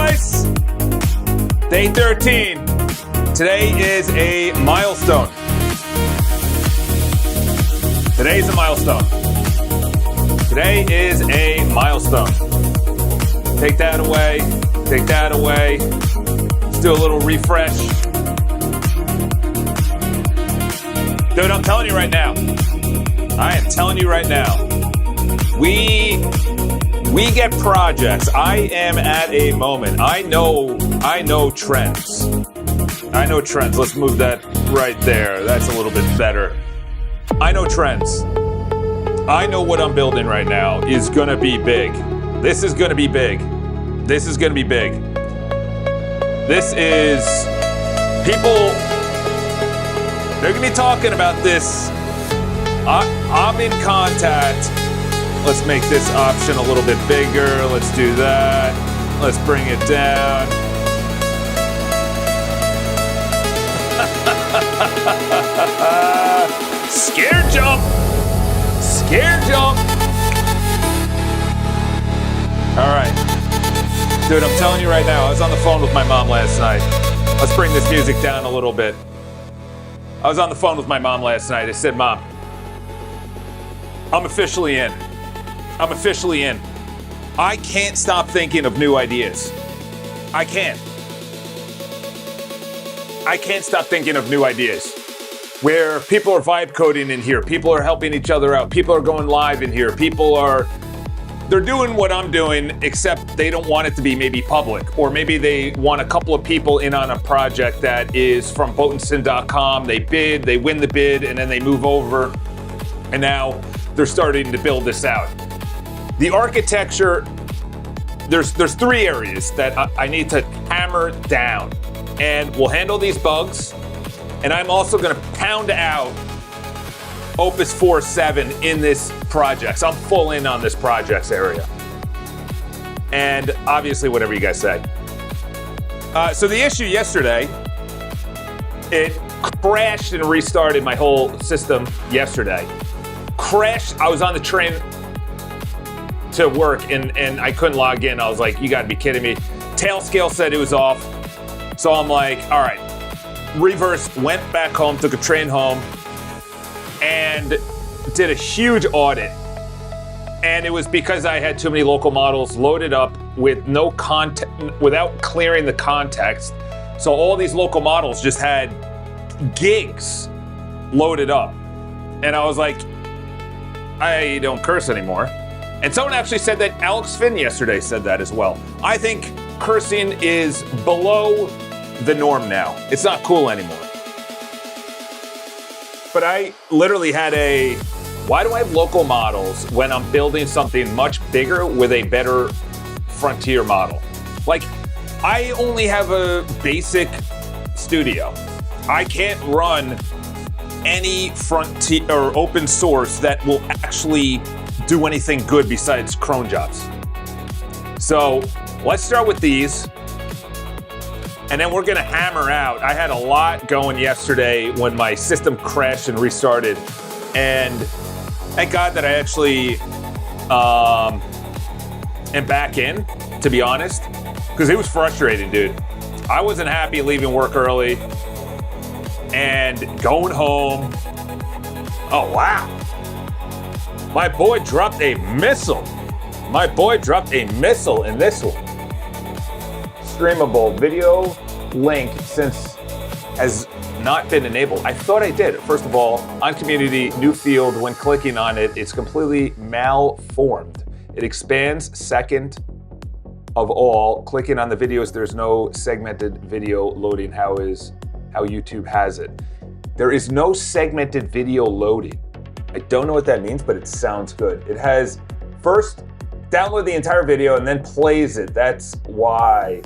boys. Day 13. Today is a milestone. Today's a milestone. Today is a milestone. Take that away. Take that away. Let's do a little refresh. Dude, I'm telling you right now. I am telling you right now. We get projects. I am at a moment. I know trends. I know trends. Let's move that right there. That's a little bit better. I know trends. I know what I'm building right now is going to be big. This is going to be big. This is going to be big. This is people, they're going to be talking about this. I'm in contact. Let's make this option a little bit bigger. Let's do that. Let's bring it down. Scare jump. Scare jump. All right. Dude, I'm telling you right now, I was on the phone with my mom last night. Let's bring this music down a little bit. I was on the phone with my mom last night. I said, Mom, I'm officially in. I'm officially in. I can't stop thinking of new ideas. I can't stop thinking of new ideas. Where people are vibe coding in here. People are helping each other out. People are going live in here. They're doing what I'm doing, except they don't want it to be maybe public. Or maybe they want a couple of people in on a project that is from boatinsin.com. They bid, they win the bid, and then they move over. And now they're starting to build this out. The architecture, there's three areas that I need to hammer down. And we'll handle these bugs. And I'm also going to pound out Opus 4.7 in this project. So I'm full in on this projects area. And obviously, whatever you guys say. So the issue yesterday, it crashed and restarted my whole system yesterday. Crashed. I was on the train to work and I couldn't log in. I was like, you gotta be kidding me. Tailscale said it was off. So I'm like, all right. Reversed, went back home, took a train home, and did a huge audit. And it was because I had too many local models loaded up with no context, without clearing the context. So all these local models just had gigs loaded up. And I was like, I don't curse anymore. And someone actually said that, Alex Finn yesterday said that as well. I think cursing is below the norm now. It's not cool anymore. But I literally had why do I have local models when I'm building something much bigger with a better frontier model? Like, I only have a basic studio. I can't run any frontier or open source that will actually do anything good besides cron jobs. So let's start with these. And then we're gonna hammer out. I had a lot going yesterday when my system crashed and restarted. And thank God that I actually am back in, to be honest, because it was frustrating, dude. I wasn't happy leaving work early and going home. Oh, wow. My boy dropped a missile. My boy dropped a missile in this one. Streamable video link since has not been enabled. I thought I did. First of all, on community, new field, when clicking on it, it's completely malformed. It expands. Second of all, clicking on the videos, there's no segmented video loading. How YouTube has it. There is no segmented video loading. I don't know what that means, but it sounds good. It has first download the entire video and then plays it. That's why.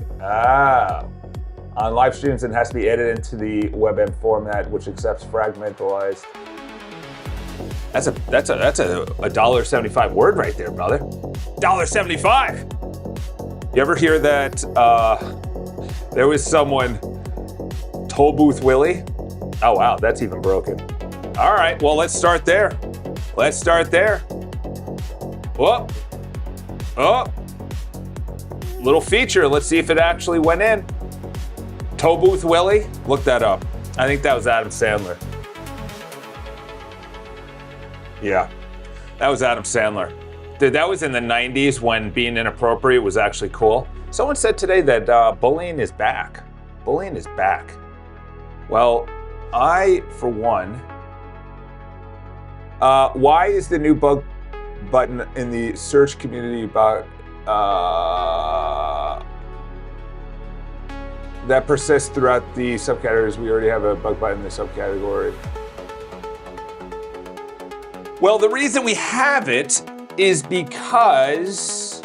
On live streams, it has to be edited into the WebM format, which accepts fragmentalized. That's a $1.75 word right there, brother. $1.75. You ever hear that? There was someone, Toll Booth Willie. Oh wow, that's even broken. All right, well let's start there. Let's start there. Whoop. Oh. little feature. Let's see if it actually went in. Tow Booth Willie, look that up. I think that was Adam Sandler. Yeah, that was Adam Sandler. Dude, that was in the 90s when being inappropriate was actually cool. Someone said today that bullying is back. Bullying is back. Well, I, for one, why is the new bug button in the search community about that persists throughout the subcategories? We already have a bug button in the subcategory. Well, the reason we have it is because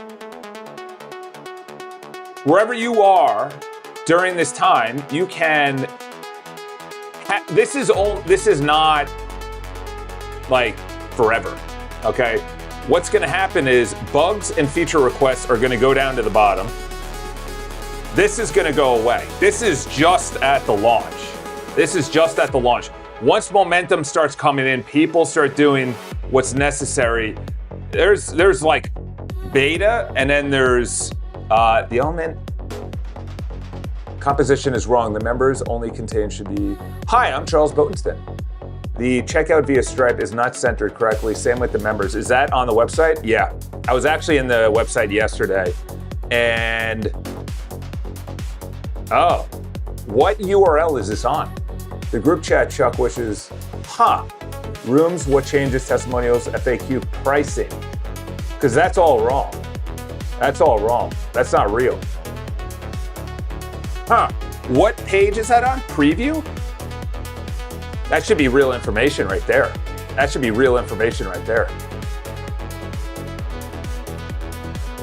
wherever you are during this time, you can. This is not like forever, okay? What's going to happen is bugs and feature requests are going to go down to the bottom. This is going to go away. This is just at the launch. This is just at the launch. Once momentum starts coming in, people start doing what's necessary. There's like beta, and then there's the element. Composition is wrong. The members only contain should be. Hi, I'm Charles Botenston. The checkout via Stripe is not centered correctly. Same with the members. Is that on the website? Yeah. I was actually in the website yesterday, and oh, what URL is this on? The group chat Chuck wishes, rooms, what changes, testimonials, FAQ, pricing. Because that's all wrong. That's all wrong. That's not real. What page is that on? Preview? That should be real information right there. That should be real information right there.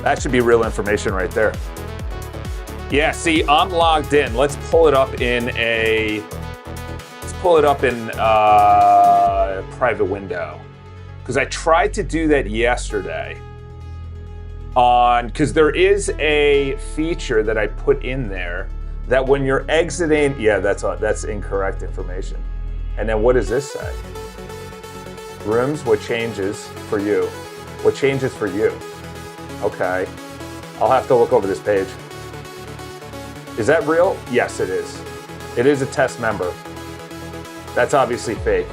That should be real information right there. Yeah, see, I'm logged in. Let's pull it up in a private window. Because I tried to do that yesterday because there is a feature that I put in there that when you're exiting, yeah, that's incorrect information. And then what does this say? Rooms, what changes for you? What changes for you? Okay, I'll have to look over this page. Is that real? Yes, it is. It is a test member. That's obviously fake.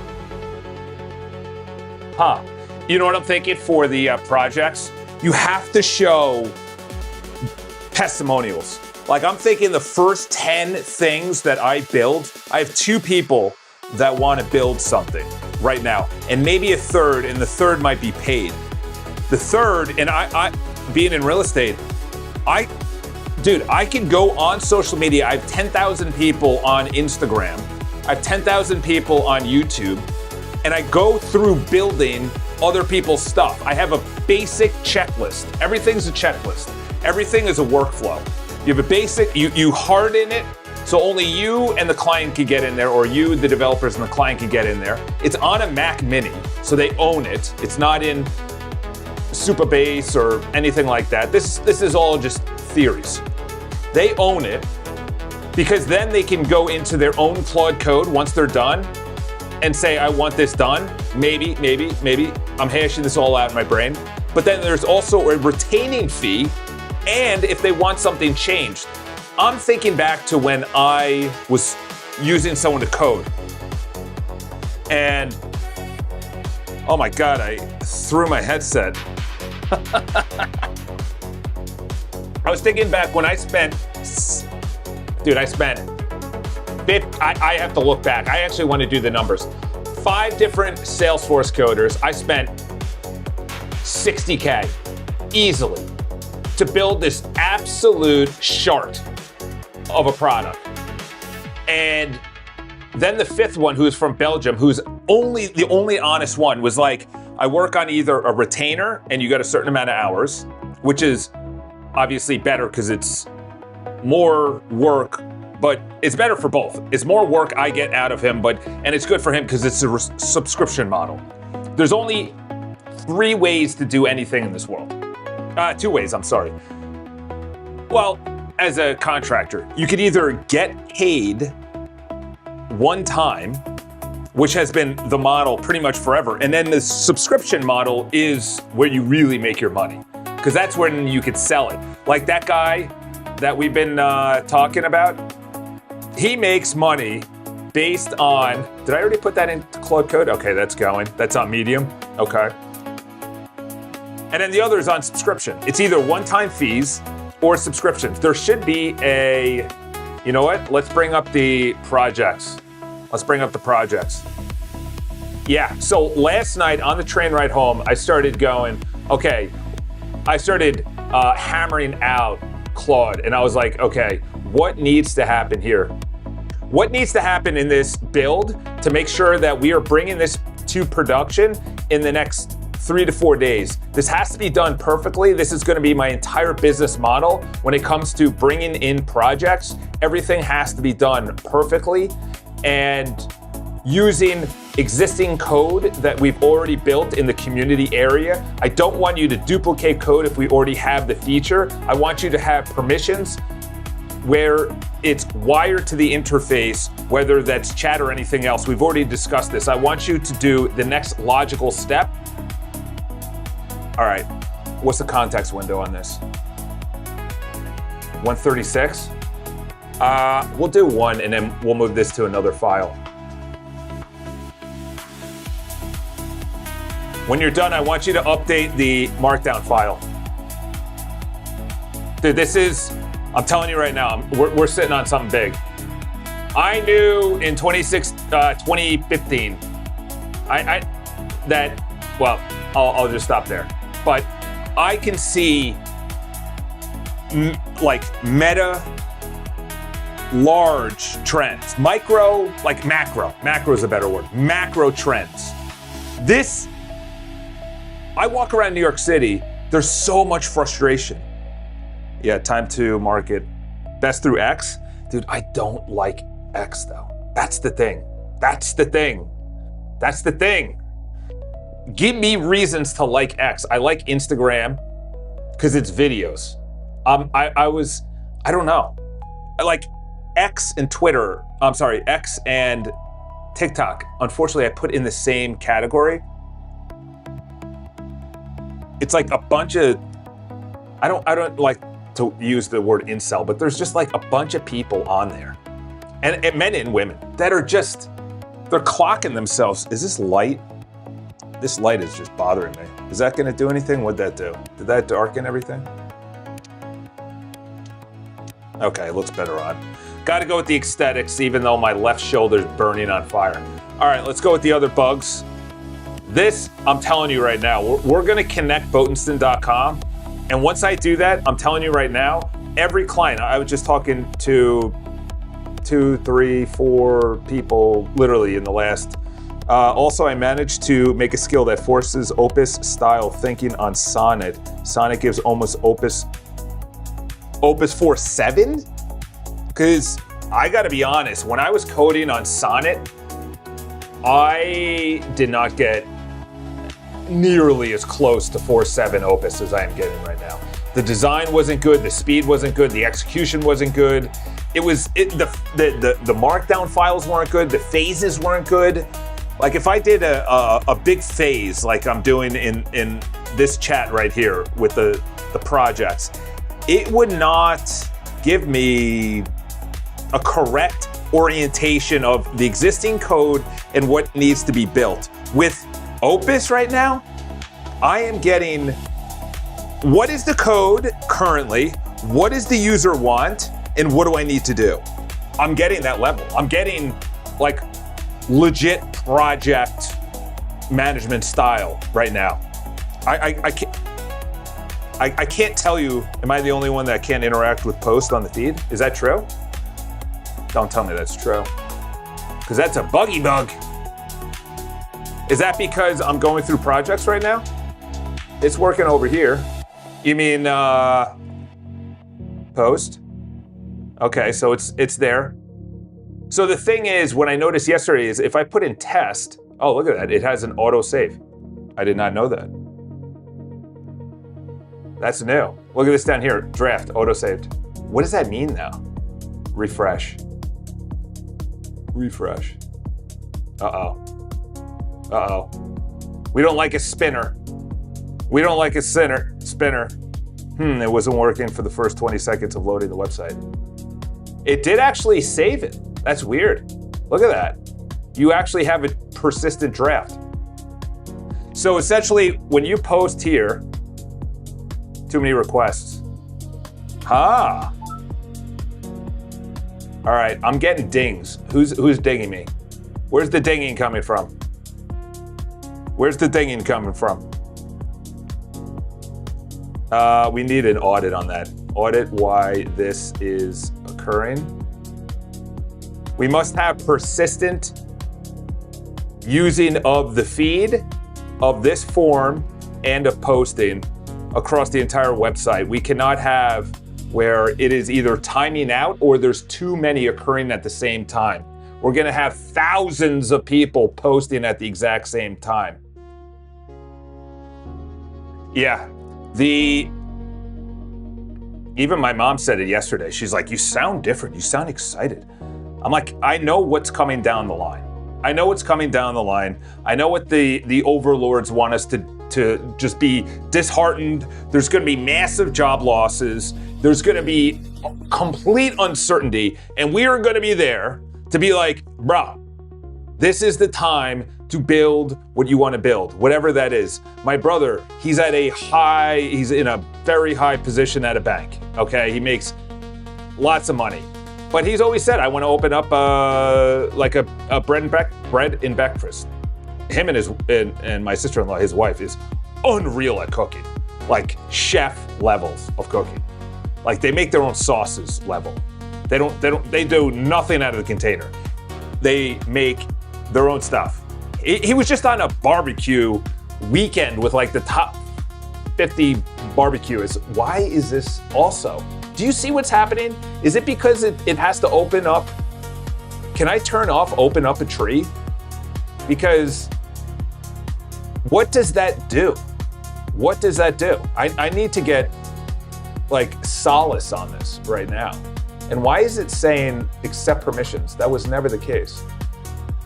You know what I'm thinking for the projects? You have to show testimonials. Like I'm thinking the first 10 things that I build, I have 2 people that want to build something right now, and maybe a third, and the third might be paid. The third, and I being in real estate, I can go on social media. I have 10,000 people on Instagram. I have 10,000 people on YouTube, and I go through building other people's stuff. I have a basic checklist. Everything's a checklist. Everything is a workflow. You have a basic, you harden it, so only you and the client can get in there, or you, the developers, and the client can get in there. It's on a Mac Mini, so they own it. It's not in Supabase or anything like that. This is all just theories. They own it because then they can go into their own Claude code once they're done and say, I want this done. Maybe. I'm hashing this all out in my brain. But then there's also a retaining fee, and if they want something changed. I'm thinking back to when I was using someone to code. And, oh my God, I threw my headset. I was thinking back when I spent, I have to look back. I actually want to do the numbers. 5 different Salesforce coders. I spent $60K easily to build this absolute shart of a product. And then the 5th one, who's from Belgium, who's the only honest one, was like, I work on either a retainer and you got a certain amount of hours, which is obviously better because it's more work, but it's better for both. It's more work I get out of him, and it's good for him because it's a subscription model. There's only 3 ways to do anything in this world. 2 ways, I'm sorry. Well, as a contractor, you could either get paid one time, which has been the model pretty much forever, and then the subscription model is where you really make your money, because that's when you could sell it. Like that guy that we've been talking about, he makes money based on, did I already put that into Claude Code? Okay, that's going. That's on Medium. Okay. And then the other is on subscription. It's either one-time fees or subscriptions. There should be a, you know what? Let's bring up the projects. Yeah, so last night on the train ride home, I started going, okay, I started hammering out Claude, and I was like, okay, what needs to happen here? What needs to happen in this build to make sure that we are bringing this to production in the next 3 to 4 days? This has to be done perfectly. This is going to be my entire business model when it comes to bringing in projects. Everything has to be done perfectly and using existing code that we've already built in the community area. I don't want you to duplicate code if we already have the feature. I want you to have permissions where it's wired to the interface, whether that's chat or anything else. We've already discussed this. I want you to do the next logical step. All right, what's the context window on this? 136? We'll do 1 and then we'll move this to another file. When you're done, I want you to update the markdown file. Dude, this is, I'm telling you right now, we're sitting on something big. I knew in 2015, I'll just stop there. But I can see like meta, large trends, micro, like macro is a better word, macro trends. I walk around New York City, there's so much frustration. Yeah, time to market best through X. Dude, I don't like X though. That's the thing. Give me reasons to like X. I like Instagram because it's videos. I don't know. I like X and Twitter. X and TikTok. Unfortunately, I put in the same category. It's like a bunch of, I don't like to use the word incel, but there's just like a bunch of people on there, and men and women that are just, they're clocking themselves. Is this light? This light is just bothering me. Is that gonna do anything? What'd that do? Did that darken everything? Okay, it looks better on. Gotta go with the aesthetics, even though my left shoulder's burning on fire. All right, let's go with the other bugs. This, I'm telling you right now, we're gonna connect Botenston.com. And once I do that, I'm telling you right now, every client, I was just talking to 2, 3, 4 people literally in the last. Also, I managed to make a skill that forces Opus style thinking on Sonnet. Sonnet gives almost Opus 4.7? Because I gotta be honest, when I was coding on Sonnet, I did not get nearly as close to 4.7 Opus as I am getting right now. The design wasn't good, the speed wasn't good, the execution wasn't good. The markdown files weren't good, the phases weren't good. Like if I did a big phase like I'm doing in this chat right here with the projects, it would not give me a correct orientation of the existing code and what needs to be built. With Opus right now, I am getting what is the code currently, what does the user want, and what do I need to do? I'm getting that level. I'm getting like legit project management style right now. I can't tell you, am I the only one that can't interact with posts on the feed? Is that true? Don't tell me that's true, because that's a buggy bug. Is that because I'm going through projects right now? It's working over here. You mean post? Okay, so it's there. So the thing is, what I noticed yesterday is if I put in test, oh, look at that, it has an auto save. I did not know that. That's new. Look at this down here, draft, auto saved. What does that mean now? Refresh. Refresh. Uh-oh. Uh-oh. We don't like a spinner. We don't like a spinner. It wasn't working for the first 20 seconds of loading the website. It did actually save it. That's weird. Look at that. You actually have a persistent draft. So essentially, when you post here, too many requests. All right, I'm getting dings. Who's dinging me? Where's the dinging coming from? Where's the dinging coming from? We need an audit on that. Audit why this is occurring. We must have persistent using of the feed of this form and of posting across the entire website. We cannot have where it is either timing out or there's too many occurring at the same time. We're gonna have thousands of people posting at the exact same time. Yeah, even my mom said it yesterday. She's like, you sound different, you sound excited. I'm like, I know what's coming down the line. I know what's coming down the line. I know what the overlords want us to just be disheartened. There's gonna be massive job losses. There's gonna be complete uncertainty. And we are gonna be there to be like, bruh, this is the time to build what you wanna build, whatever that is. My brother, he's in a very high position at a bank, okay? He makes lots of money. But he's always said, I want to open up like a bread and breakfast. Him and my sister-in-law, his wife, is unreal at cooking, like chef levels of cooking. Like they make their own sauces level. They do nothing out of the container. They make their own stuff. He was just on a barbecue weekend with like the top 50 barbecuers. Why is this also? Do you see what's happening? Is it because it has to open up? Can I open up a tree? Because what does that do? What does that do? I need to get like solace on this right now. And why is it saying accept permissions? That was never the case.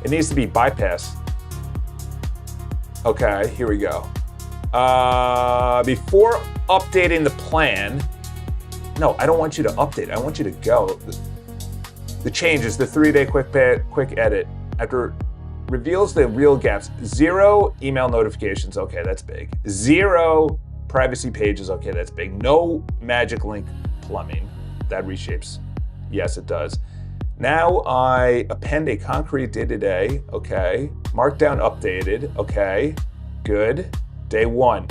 It needs to be bypassed. Okay, here we go. Before updating the plan, no, I don't want you to update. I want you to go. The changes, the 3-day quick edit, after reveals the real gaps. 0 email notifications. Okay, that's big. 0 privacy pages. Okay, that's big. No magic link plumbing. That reshapes. Yes, it does. Now I append a concrete day-to-day. Okay. Markdown updated. Okay. Good. Day 1.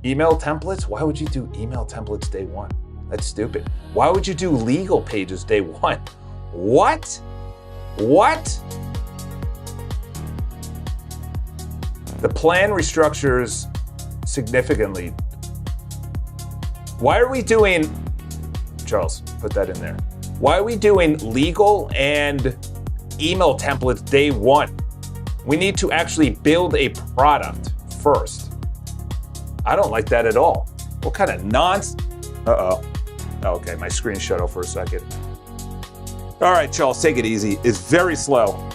Email templates. Why would you do email templates day 1? That's stupid. Why would you do legal pages day 1? What? The plan restructures significantly. Why are we doing, Charles, put that in there. Why are we doing legal and email templates day 1? We need to actually build a product first. I don't like that at all. What kind of nonsense? Okay, my screen shut off for a second. All right, Charles, take it easy. It's very slow.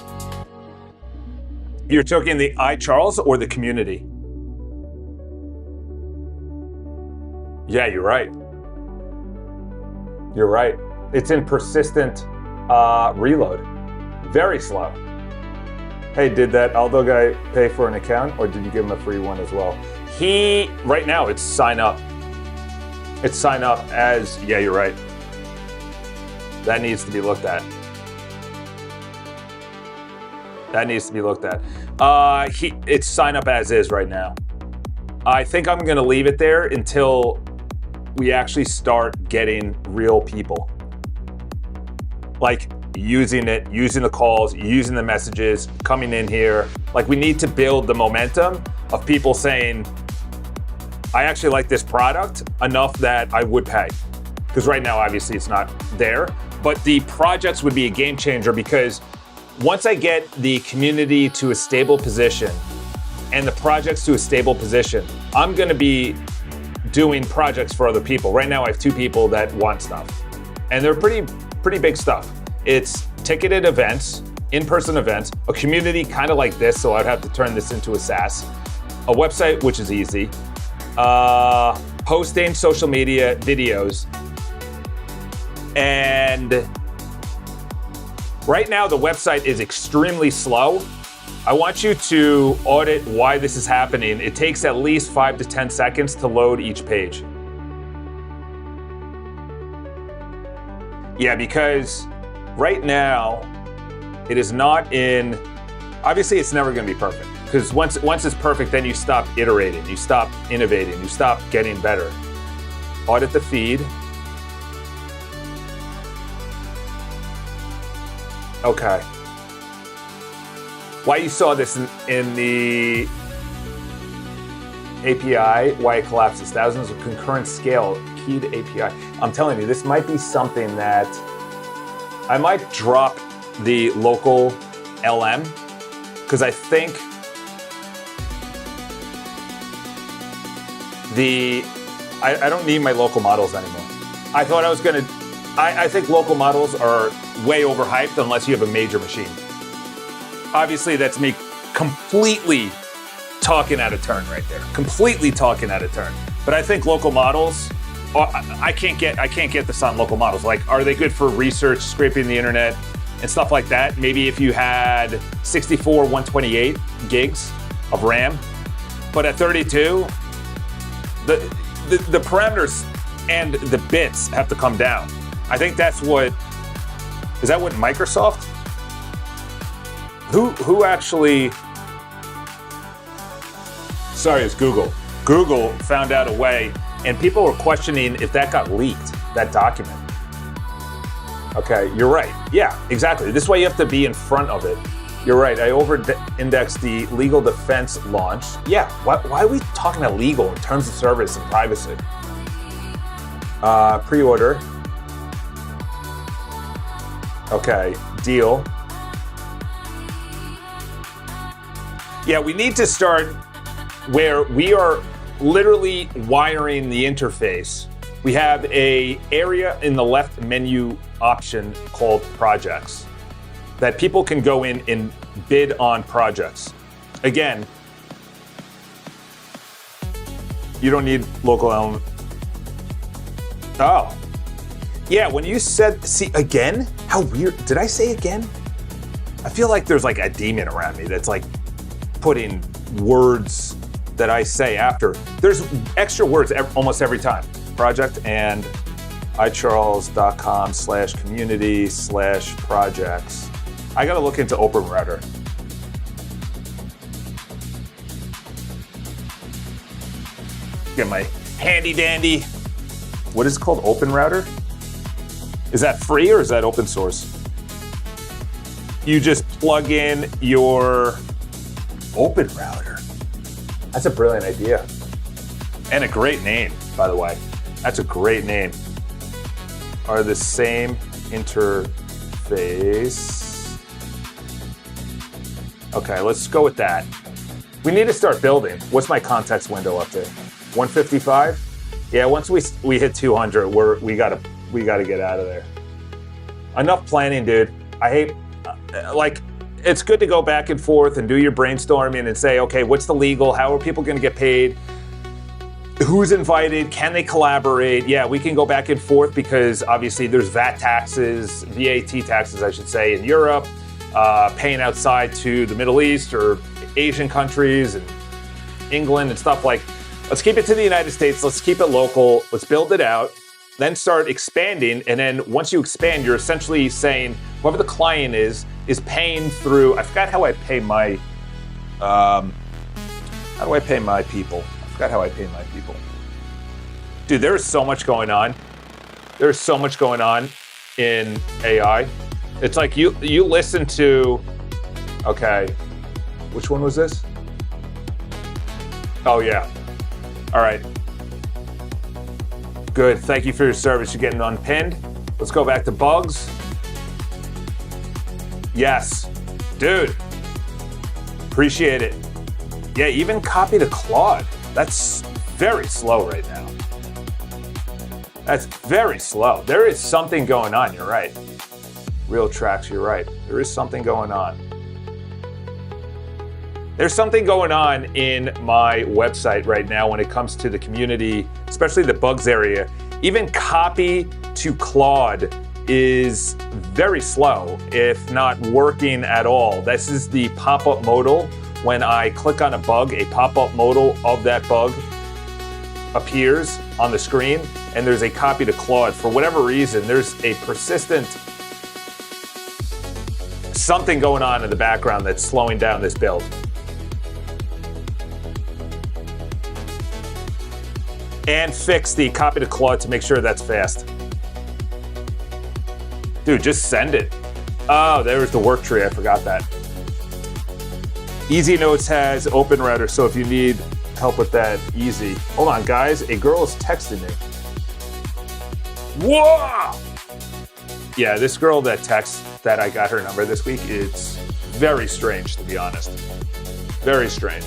You're talking the Charles or the community? Yeah, you're right. You're right. It's in persistent reload. Very slow. Hey, did that Aldo guy pay for an account or did you give him a free one as well? Right now it's sign up. It's sign up as, yeah, you're right. That needs to be looked at. It's sign up as is right now. I think I'm gonna leave it there until we actually start getting real people. Like using it, using the calls, using the messages, coming in here. Like we need to build the momentum of people saying, I actually like this product enough that I would pay. Because right now, obviously it's not there, but the projects would be a game changer because once I get the community to a stable position and the projects to a stable position, I'm gonna be doing projects for other people. Right now I have 2 people that want stuff and they're pretty big stuff. It's ticketed events, in-person events, a community kind of like this, so I'd have to turn this into a SaaS, a website, which is easy, posting social media videos. And right now, the website is extremely slow. I want you to audit why this is happening. It takes at least 5 to 10 seconds to load each page. Yeah, because right now, it is not in, obviously it's never gonna be perfect. Because once it's perfect, then you stop iterating, you stop innovating, you stop getting better. Audit the feed. Okay. Why you saw this in the API, why it collapses. Thousands of concurrent scale, keyed API. I'm telling you, this might be something that I might drop the local LM, because I think I don't need my local models anymore. I thought I was gonna, I think local models are way overhyped unless you have a major machine. Obviously, that's me completely talking out of turn right there. Completely talking out of turn. But I think local models, I can't get this on local models. Like, are they good for research, scraping the internet, and stuff like that? Maybe if you had 64, 128 gigs of RAM, but at 32, the parameters and the bits have to come down. I think that's what, is that what Microsoft? Who actually, sorry, it's Google. Google found out a way, and people were questioning if that got leaked, that document. Okay, you're right. Yeah, exactly. This way you have to be in front of it. You're right, I over-indexed the legal defense launch. Yeah, why are we talking about legal in terms of service and privacy? Pre-order. Okay, deal. Yeah, we need to start where we are literally wiring the interface. We have an area in the left menu option called projects that people can go in and bid on projects. Again, you don't need local element. Oh, yeah, when you said, see, again? How weird, did I say again? I feel like there's like a demon around me that's like putting words that I say after. There's extra words almost every time. Project and icharles.com/community/projects. I gotta look into Open Router. Get my handy dandy, what is it called, Open Router? Is that free or is that open source? You just plug in your Open Router. That's a brilliant idea. And a great name, by the way. That's a great name. Are the same interface. Okay, let's go with that. We need to start building. What's my context window up to? 155? Yeah, once we hit 200, we gotta get out of there. Enough planning, dude. I hate, like, it's good to go back and forth and do your brainstorming and say, okay, what's the legal? How are people gonna get paid? Who's invited? Can they collaborate? Yeah, we can go back and forth because obviously there's VAT taxes, I should say, in Europe, paying outside to the Middle East or Asian countries and England and stuff like. Let's keep it to the United States. Let's keep it local. Let's build it out. Then start expanding. And then once you expand, you're essentially saying whoever the client is paying through. I forgot how I pay my. How do I pay my people? I forgot how I pay my people. Dude, there is so much going on. There's so much going on in AI. It's like you listen to. Okay, which one was this? Oh yeah. All right. Good. Thank you for your service. You're getting unpinned. Let's go back to bugs. Yes. Dude. Appreciate it. Yeah, even copy to Claude. That's very slow right now. That's very slow. There is something going on. You're right. Real tracks. You're right. There is something going on. There's something going on in my website right now when it comes to the community, especially the bugs area. Even copy to Claude is very slow, if not working at all. This is the pop-up modal. When I click on a bug, a pop-up modal of that bug appears on the screen, and there's a copy to Claude. For whatever reason, there's a persistent something going on in the background that's slowing down this build. And fix the copy to Claude to make sure that's fast. Dude, just send it. Oh, there was the work tree. I forgot that. Easy Notes has Open Router, so if you need help with that, easy. Hold on, guys. A girl is texting me. Whoa! Yeah, this girl that texts that I got her number this week, it's very strange, to be honest. Very strange.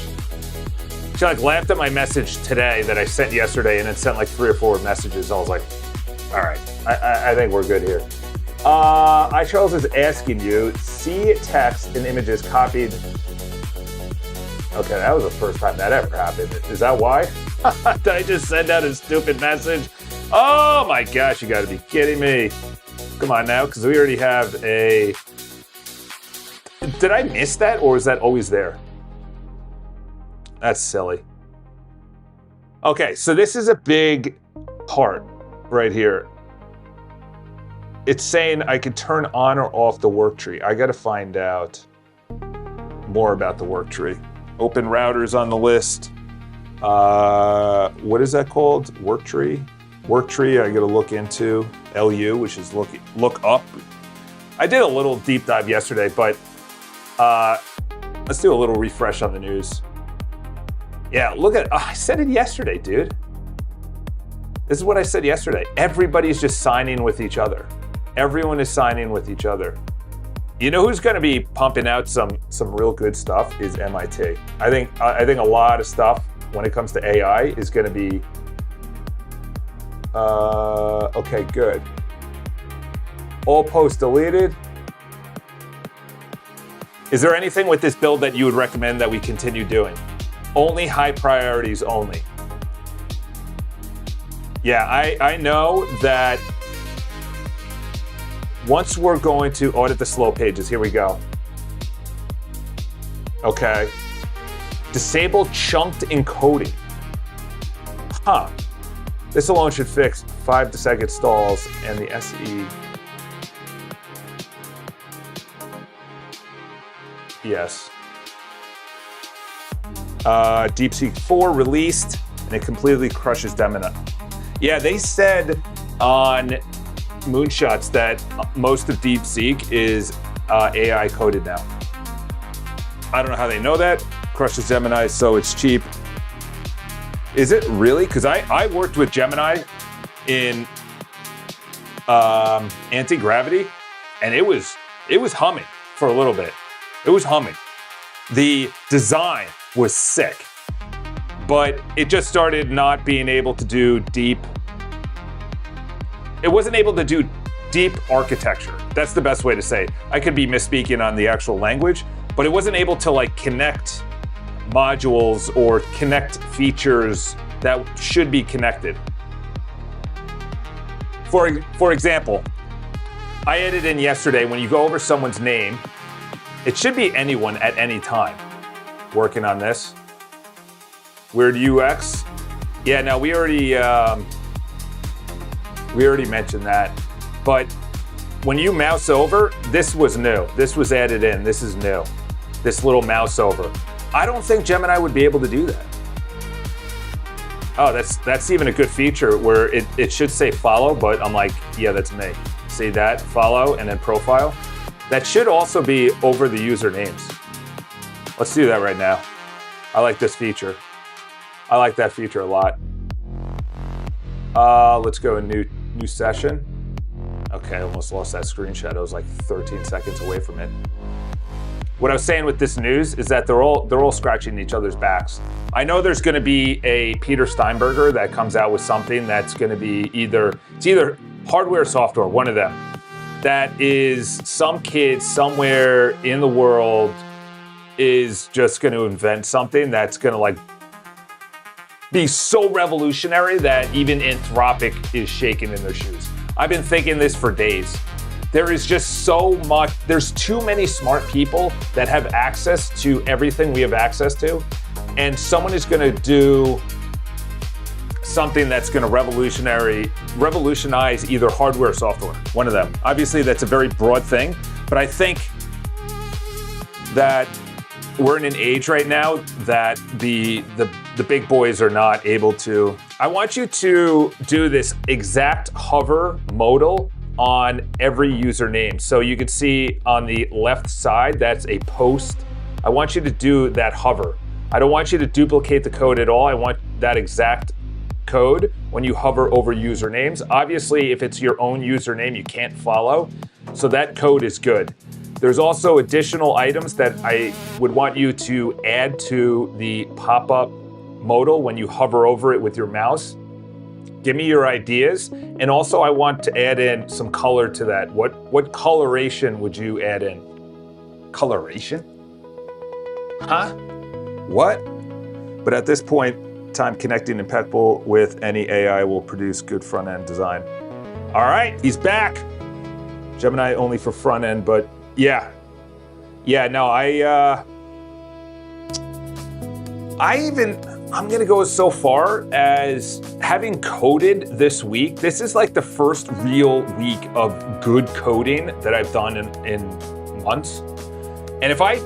She like laughed at my message today that I sent yesterday and then sent like 3 or 4 messages. I was like, all right, I think we're good here. Charles is asking you, see text and images copied. Okay, that was the first time that ever happened. Is that why? Did I just send out a stupid message? Oh my gosh, you gotta be kidding me. Come on now, because we already have a... Did I miss that, or is that always there? That's silly. Okay, so this is a big part right here. It's saying I could turn on or off the work tree. I gotta find out more about the work tree. Open routers on the list. What is that called? Work tree? Work tree I gotta look into. LU, which is look up. I did a little deep dive yesterday, but let's do a little refresh on the news. Yeah, look at, I said it yesterday, dude. This is what I said yesterday. Everybody's just signing with each other. Everyone is signing with each other. You know who's going to be pumping out some real good stuff is MIT. I think a lot of stuff when it comes to AI is going to be, okay, good. All posts deleted. Is there anything with this build that you would recommend that we continue doing? Only high priorities only. Yeah, I know that once we're going to audit the slow pages, here we go. Okay. Disable chunked encoding. Huh. This alone should fix 5-second stalls and the SE. Yes. DeepSeek 4 released, and it completely crushes Gemini. Yeah, they said on Moonshots that most of DeepSeek is AI coded now. I don't know how they know that. Crushes Gemini, so it's cheap. Is it really? Because I worked with Gemini in anti-gravity, and it was humming for a little bit. It was humming. The design was sick, but it just started not being able to do deep. It wasn't able to do deep architecture. That's the best way to say it. I could be misspeaking on the actual language, but it wasn't able to like connect modules or connect features that should be connected. For example, I added in yesterday, when you go over someone's name, it should be anyone at any time. Working on this. Weird UX. Yeah, no, we already mentioned that. But when you mouse over, this was new. This was added in. This is new. This little mouse over. I don't think Gemini would be able to do that. Oh, that's even a good feature where it should say follow, but I'm like, yeah, that's me. See that? Follow and then profile. That should also be over the usernames. Let's do that right now. I like this feature. I like that feature a lot. Let's go a new session. Okay, I almost lost that screenshot. I was like 13 seconds away from it. What I was saying with this news is that they're all scratching each other's backs. I know there's going to be a Peter Steinberger that comes out with something that's going to be either hardware or software, one of them. That is some kid somewhere in the world is just going to invent something that's going to like be so revolutionary that even Anthropic is shaking in their shoes. I've been thinking this for days. There is just so much, there's too many smart people that have access to everything we have access to, and someone is going to do something that's going to revolutionize either hardware or software, one of them. Obviously, that's a very broad thing, but I think that we're in an age right now that the big boys are not able to. I want you to do this exact hover modal on every username. So you can see on the left side, that's a post. I want you to do that hover. I don't want you to duplicate the code at all. I want that exact code when you hover over usernames. Obviously, if it's your own username, you can't follow. So that code is good. There's also additional items that I would want you to add to the pop-up modal when you hover over it with your mouse. Give me your ideas. And also I want to add in some color to that. What coloration would you add in? Coloration? Huh? What? But at this point, time connecting impeccable with any AI will produce good front-end design. All right, he's back. Gemini only for front end, but yeah, no, I'm gonna go so far as having coded this week. This is like the first real week of good coding that I've done in months. And if I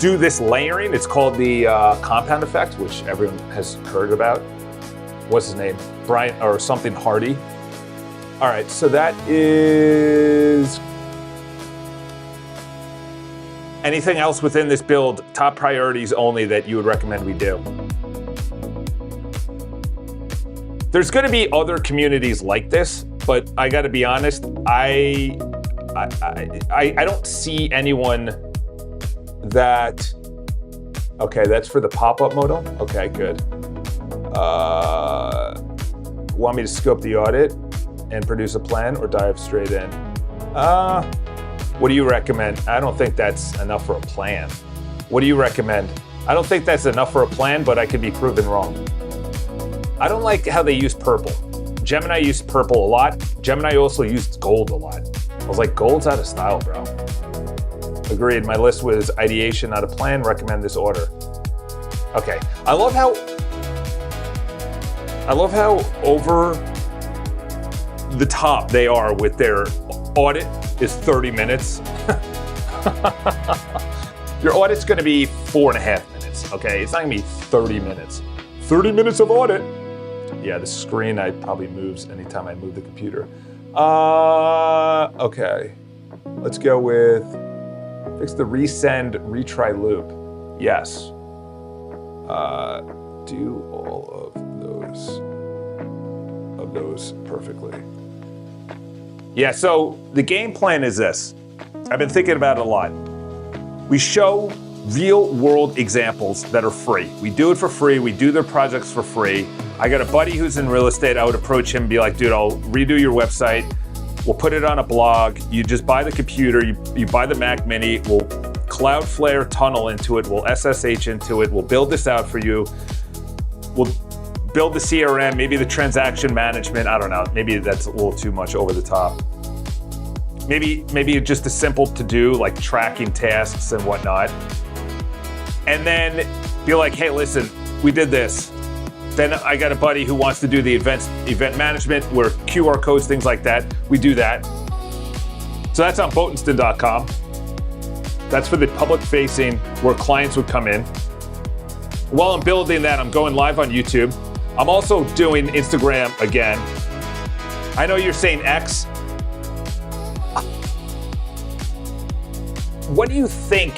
do this layering, it's called the compound effect, which everyone has heard about. What's his name? Brian or something Hardy. All right, so that is. Anything else within this build, top priorities only that you would recommend we do? There's going to be other communities like this, but I got to be honest, I don't see anyone that. Okay, that's for the pop-up modal. Okay, good. Want me to scope the audit and produce a plan, or dive straight in? What do you recommend? I don't think that's enough for a plan. What do you recommend? I don't think that's enough for a plan, but I could be proven wrong. I don't like how they use purple. Gemini used purple a lot. Gemini also used gold a lot. I was like, gold's out of style, bro. Agreed, my list was ideation, not a plan. Recommend this order. Okay, I love how over the top they are with their audit is 30 minutes. Your audit's gonna be 4.5 minutes, okay? It's not gonna be 30 minutes. 30 minutes of audit. Yeah, the screen probably moves anytime I move the computer. Okay. Let's go with, fix the resend retry loop. Yes. Do all of those perfectly. Yeah, so the game plan is this. I've been thinking about it a lot. We show real world examples that are free. We do it for free. We do their projects for free. I got a buddy who's in real estate. I would approach him and be like, dude, I'll redo your website. We'll put it on a blog. You just buy the computer. You buy the Mac Mini. We'll Cloudflare tunnel into it. We'll SSH into it. We'll build this out for you. We'll build the CRM, maybe the transaction management. I don't know. Maybe that's a little too much over the top. Maybe just a simple to do, like tracking tasks and whatnot. And then be like, hey, listen, we did this. Then I got a buddy who wants to do the event management, where QR codes, things like that. We do that. So that's on Botenston.com. That's for the public facing, where clients would come in. While I'm building that, I'm going live on YouTube. I'm also doing Instagram again. I know you're saying X. What do you think?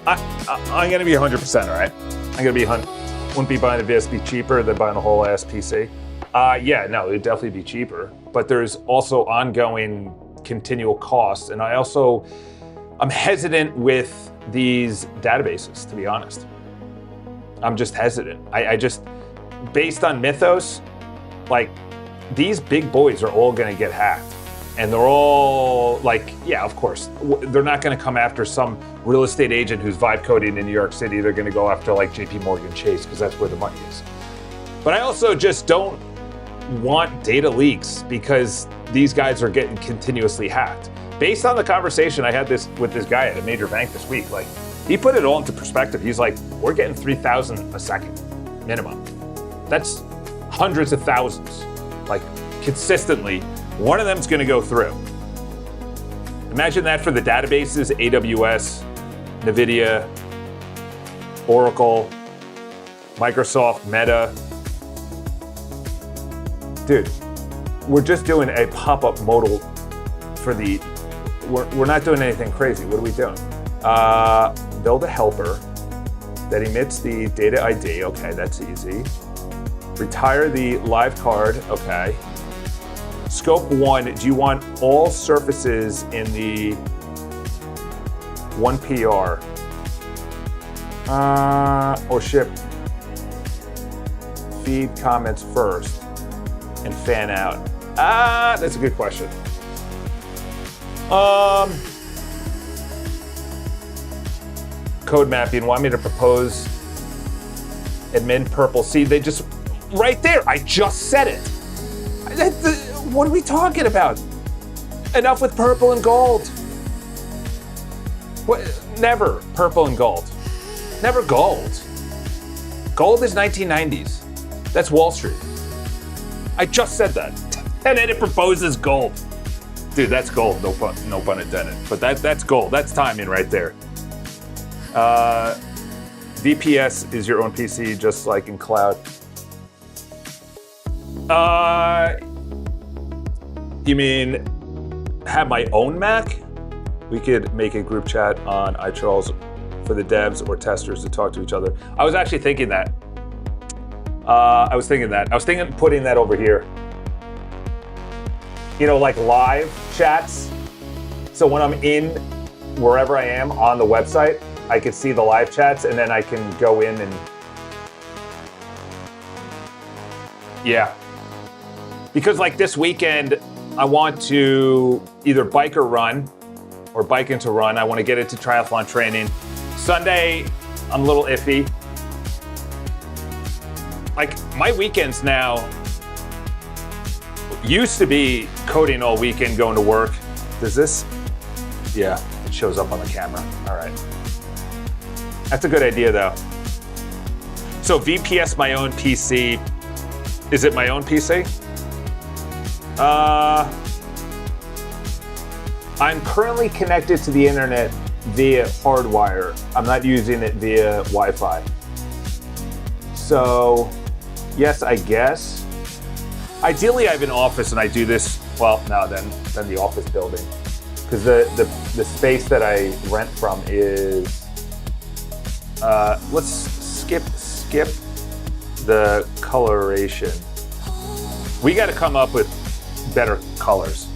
I'm gonna be 100%, all right? I'm gonna be 100. Wouldn't be buying a VSP cheaper than buying a whole ass PC? Yeah, no, it'd definitely be cheaper. But there's also ongoing continual costs. And I'm hesitant with these databases, to be honest. I'm just hesitant. I just, based on mythos, like, these big boys are all gonna get hacked. And they're all like, yeah, of course. They're not going to come after some real estate agent who's vibe coding in New York City. They're going to go after like JP Morgan Chase because that's where the money is. But I also just don't want data leaks because these guys are getting continuously hacked. Based on the conversation I had with this guy at a major bank this week, like he put it all into perspective. He's like, we're getting 3,000 a second minimum. That's hundreds of thousands, like consistently. One of them's going to go through. Imagine that for the databases, AWS, NVIDIA, Oracle, Microsoft, Meta. Dude, we're just doing a pop-up modal for the, we're not doing anything crazy. What are we doing? Build a helper that emits the data ID. Okay, that's easy. Retire the live card. Okay. Scope 1, do you want all surfaces in the 1PR? Or ship feed comments first and fan out? That's a good question. Code mapping, want me to propose admin purple? See, they just, right there, I just said it. What are we talking about? Enough with purple and gold. What? Never purple and gold. Never gold. Gold is 1990s. That's Wall Street. I just said that. And then it proposes gold. Dude, that's gold. No pun intended. But that's gold. That's timing right there. VPS is your own PC, just like in cloud. You mean have my own Mac? We could make a group chat on iCharles for the devs or testers to talk to each other. I was actually thinking that. I was thinking of putting that over here. You know, like live chats. So when I'm in wherever I am on the website, I could see the live chats and then I can go in and, yeah. Because like this weekend, I want to either bike or run, or bike into run. I want to get into triathlon training. Sunday, I'm a little iffy. Like my weekends now used to be coding all weekend, going to work. Does this? Yeah, it shows up on the camera. All right. That's a good idea though. So VPS my own PC. Is it my own PC? I'm currently connected to the internet via hardwire. I'm not using it via Wi-Fi. So, yes, I guess. Ideally, I have an office and I do this, well, no, then the office building. Because the space that I rent from is, let's skip the coloration. We got to come up with better colors.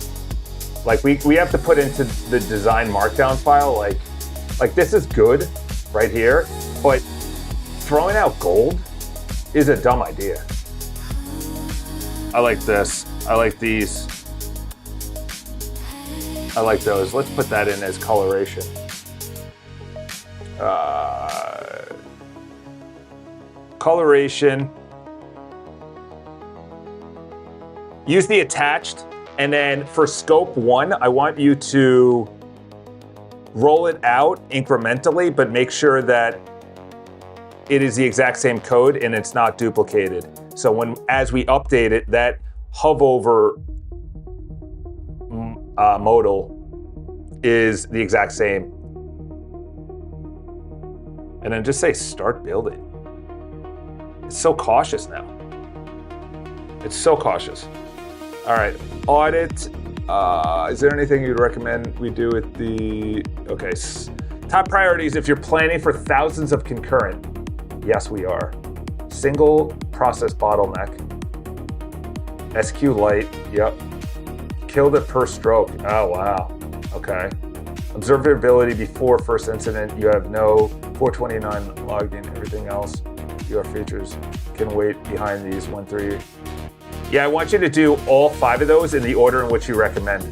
Like we have to put into the design markdown file, like this is good right here, but throwing out gold is a dumb idea. I like this. I like these. I like those. Let's put that in as coloration. Coloration. Use the attached. And then for scope 1, I want you to roll it out incrementally, but make sure that it is the exact same code and it's not duplicated. So as we update it, that hover modal is the exact same. And then just say start building. It's so cautious now. It's so cautious. All right, audit. Is there anything you'd recommend we do with the, okay. Top priorities if you're planning for thousands of concurrent. Yes, we are. Single process bottleneck. SQLite, yep. Killed it per stroke. Oh, wow, okay. Observability before first incident. You have no 429 logged in, everything else. Your features can wait behind these 1, 3. Yeah, I want you to do all 5 of those in the order in which you recommend.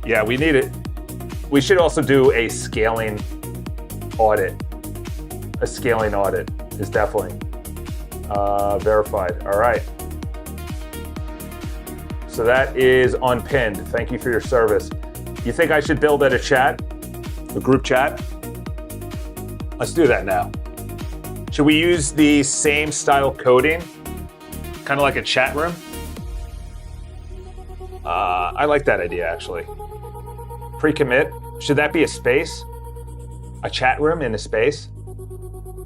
Yeah, we need it. We should also do a scaling audit. A scaling audit is definitely verified. All right. So that is unpinned. Thank you for your service. You think I should build a chat? A group chat? Let's do that now. Should we use the same style coding? Kind of like a chat room? I like that idea, actually. Pre-commit. Should that be a space? A chat room in a space?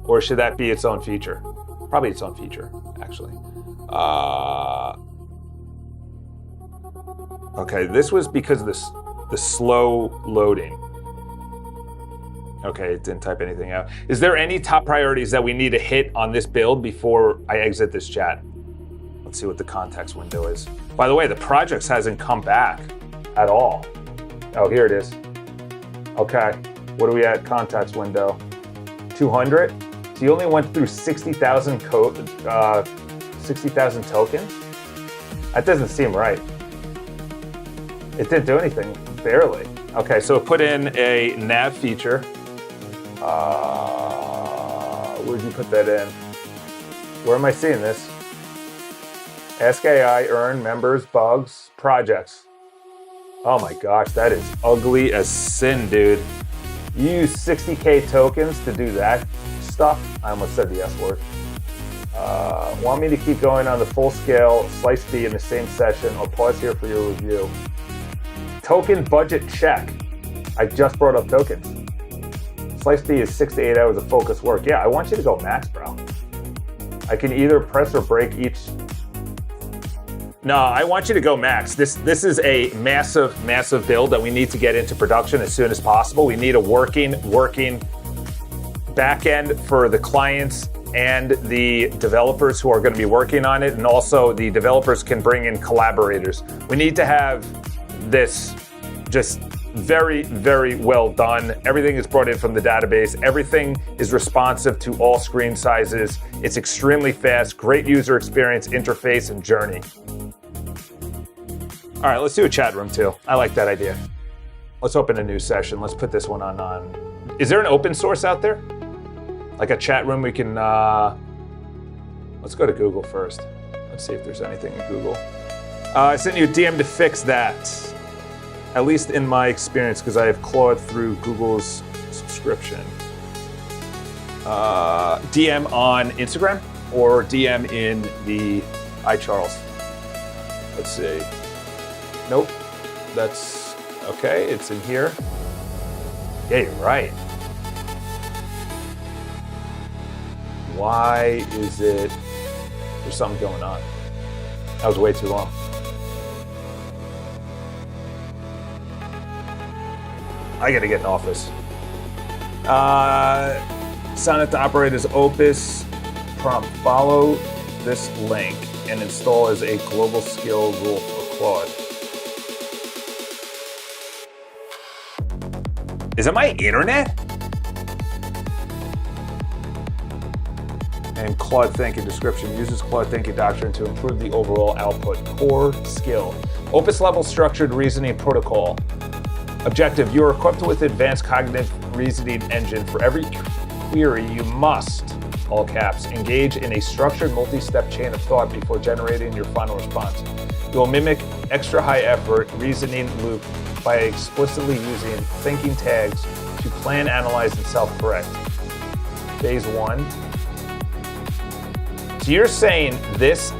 Or should that be its own feature? Probably its own feature, actually. Okay, this was because of the slow loading. Okay, it didn't type anything out. Is there any top priorities that we need to hit on this build before I exit this chat? Let's see what the context window is. By the way, the projects hasn't come back at all. Oh, here it is. Okay, what are we at? Context window. 200? So you only went through 60,000 60,000 tokens? That doesn't seem right. It didn't do anything, barely. Okay, so put in a nav feature. Where'd you put that in? Where am I seeing this? Ask AI, earn, members, bugs, projects. Oh my gosh, that is ugly as sin, dude. You use 60K tokens to do that stuff? I almost said the S word. Want me to keep going on the full scale slice B in the same session? I'll pause here for your review. Token budget check. I just brought up tokens. Slice B is 6 to 8 hours of focused work. Yeah, I want you to go max, bro. I can either press or break each. No, I want you to go max. This is a massive build that we need to get into production as soon as possible. We need a working back end for the clients and the developers who are going to be working on it, and also the developers can bring in collaborators. We need to have this just very, very well done. Everything is brought in from the database. Everything is responsive to all screen sizes. It's extremely fast, great user experience, interface, and journey. All right, let's do a chat room too. I like that idea. Let's open a new session. Let's put this one on. Is there an open source out there? Like a chat room we can, let's go to Google first. Let's see if there's anything in Google. I sent you a DM to fix that, at least in my experience, because I have clawed through Google's subscription. DM on Instagram or DM in the iCharles. Let's see. Nope, that's okay, it's in here. Yeah, you're right. Why is it, there's something going on. That was way too long. I gotta get in Office. Sign up to operate as Opus. Prompt, follow this link and install as a global skill rule for Claude. Is it my internet? And Claude Thinking description uses Claude Thinking doctrine to improve the overall output. Core skill. Opus level structured reasoning protocol. Objective, you are equipped with advanced cognitive reasoning engine. For every query, you must, all caps, engage in a structured multi-step chain of thought before generating your final response. You will mimic extra high effort reasoning loop by explicitly using thinking tags to plan, analyze, and self-correct. Phase 1. So you're saying this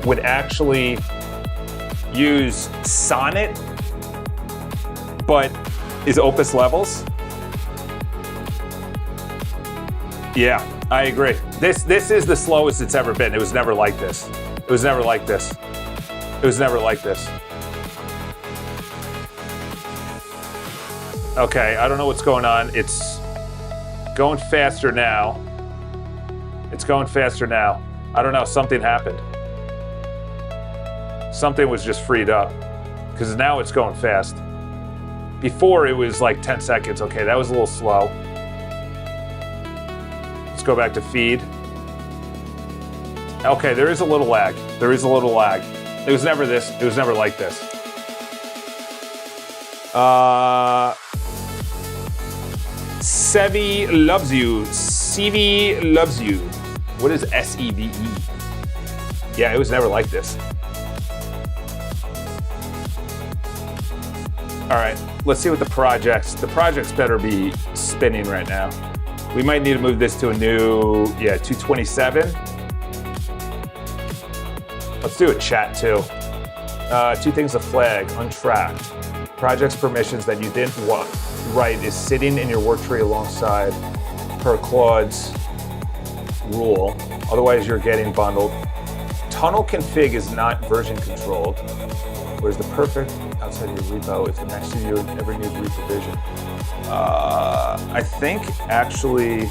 would actually use Sonnet, but is Opus levels? Yeah, I agree. This is the slowest it's ever been. It was never like this. It was never like this. It was never like this. Okay, I don't know what's going on. It's going faster now. It's going faster now. I don't know, something happened. Something was just freed up, because now it's going fast. Before it was like 10 seconds. Okay, that was a little slow. Let's go back to feed. Okay, there is a little lag. There is a little lag. It was never this. It was never like this. Sevi loves you. Sevi loves you. What is SEVE? Yeah, it was never like this. All right, let's see what the projects better be spinning right now. We might need to move this to a new, 227. Let's do a chat too. 2 things to flag, untracked. Projects permissions that you didn't write is sitting in your work tree alongside per Claude's rule. Otherwise, you're getting bundled. Tunnel config is not version controlled. Where's the perfect outside your repo if the next studio ever needs reprovision? I think actually,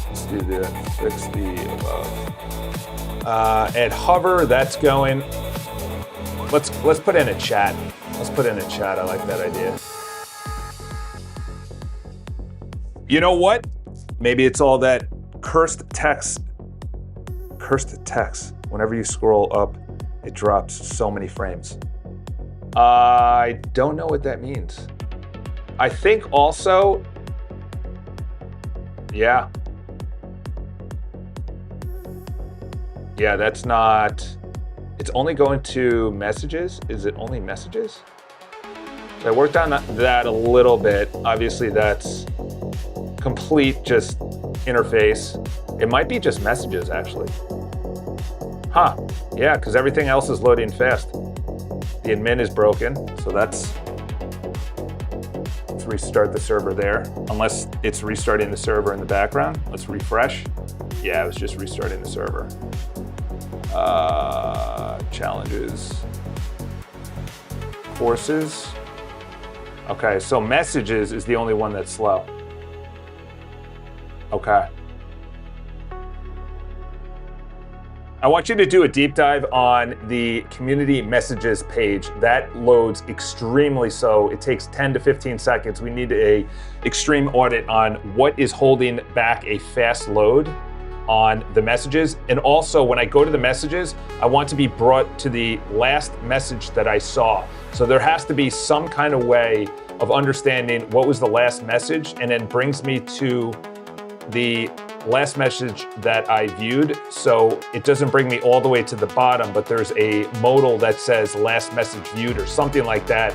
let's do the fix the above. Add hover, that's going. Let's put in a chat. Let's put in a chat. I like that idea. You know what? Maybe it's all that cursed text. Cursed text. Whenever you scroll up, it drops so many frames. I don't know what that means. I think also, yeah, that's not, it's only going to messages. Is it only messages? So I worked on that a little bit. Obviously that's complete just interface. It might be just messages actually. Huh, yeah, because everything else is loading fast. The admin is broken, so let's restart the server there. Unless it's restarting the server in the background. Let's refresh. Yeah, it was just restarting the server. Challenges. Courses. Okay, so messages is the only one that's slow. Okay. I want you to do a deep dive on the community messages page. That loads extremely slow. It takes 10 to 15 seconds. We need a extreme audit on what is holding back a fast load on the messages. And also when I go to the messages, I want to be brought to the last message that I saw. So there has to be some kind of way of understanding what was the last message and then brings me to the last message that I viewed, so it doesn't bring me all the way to the bottom, but there's a modal that says last message viewed or something like that.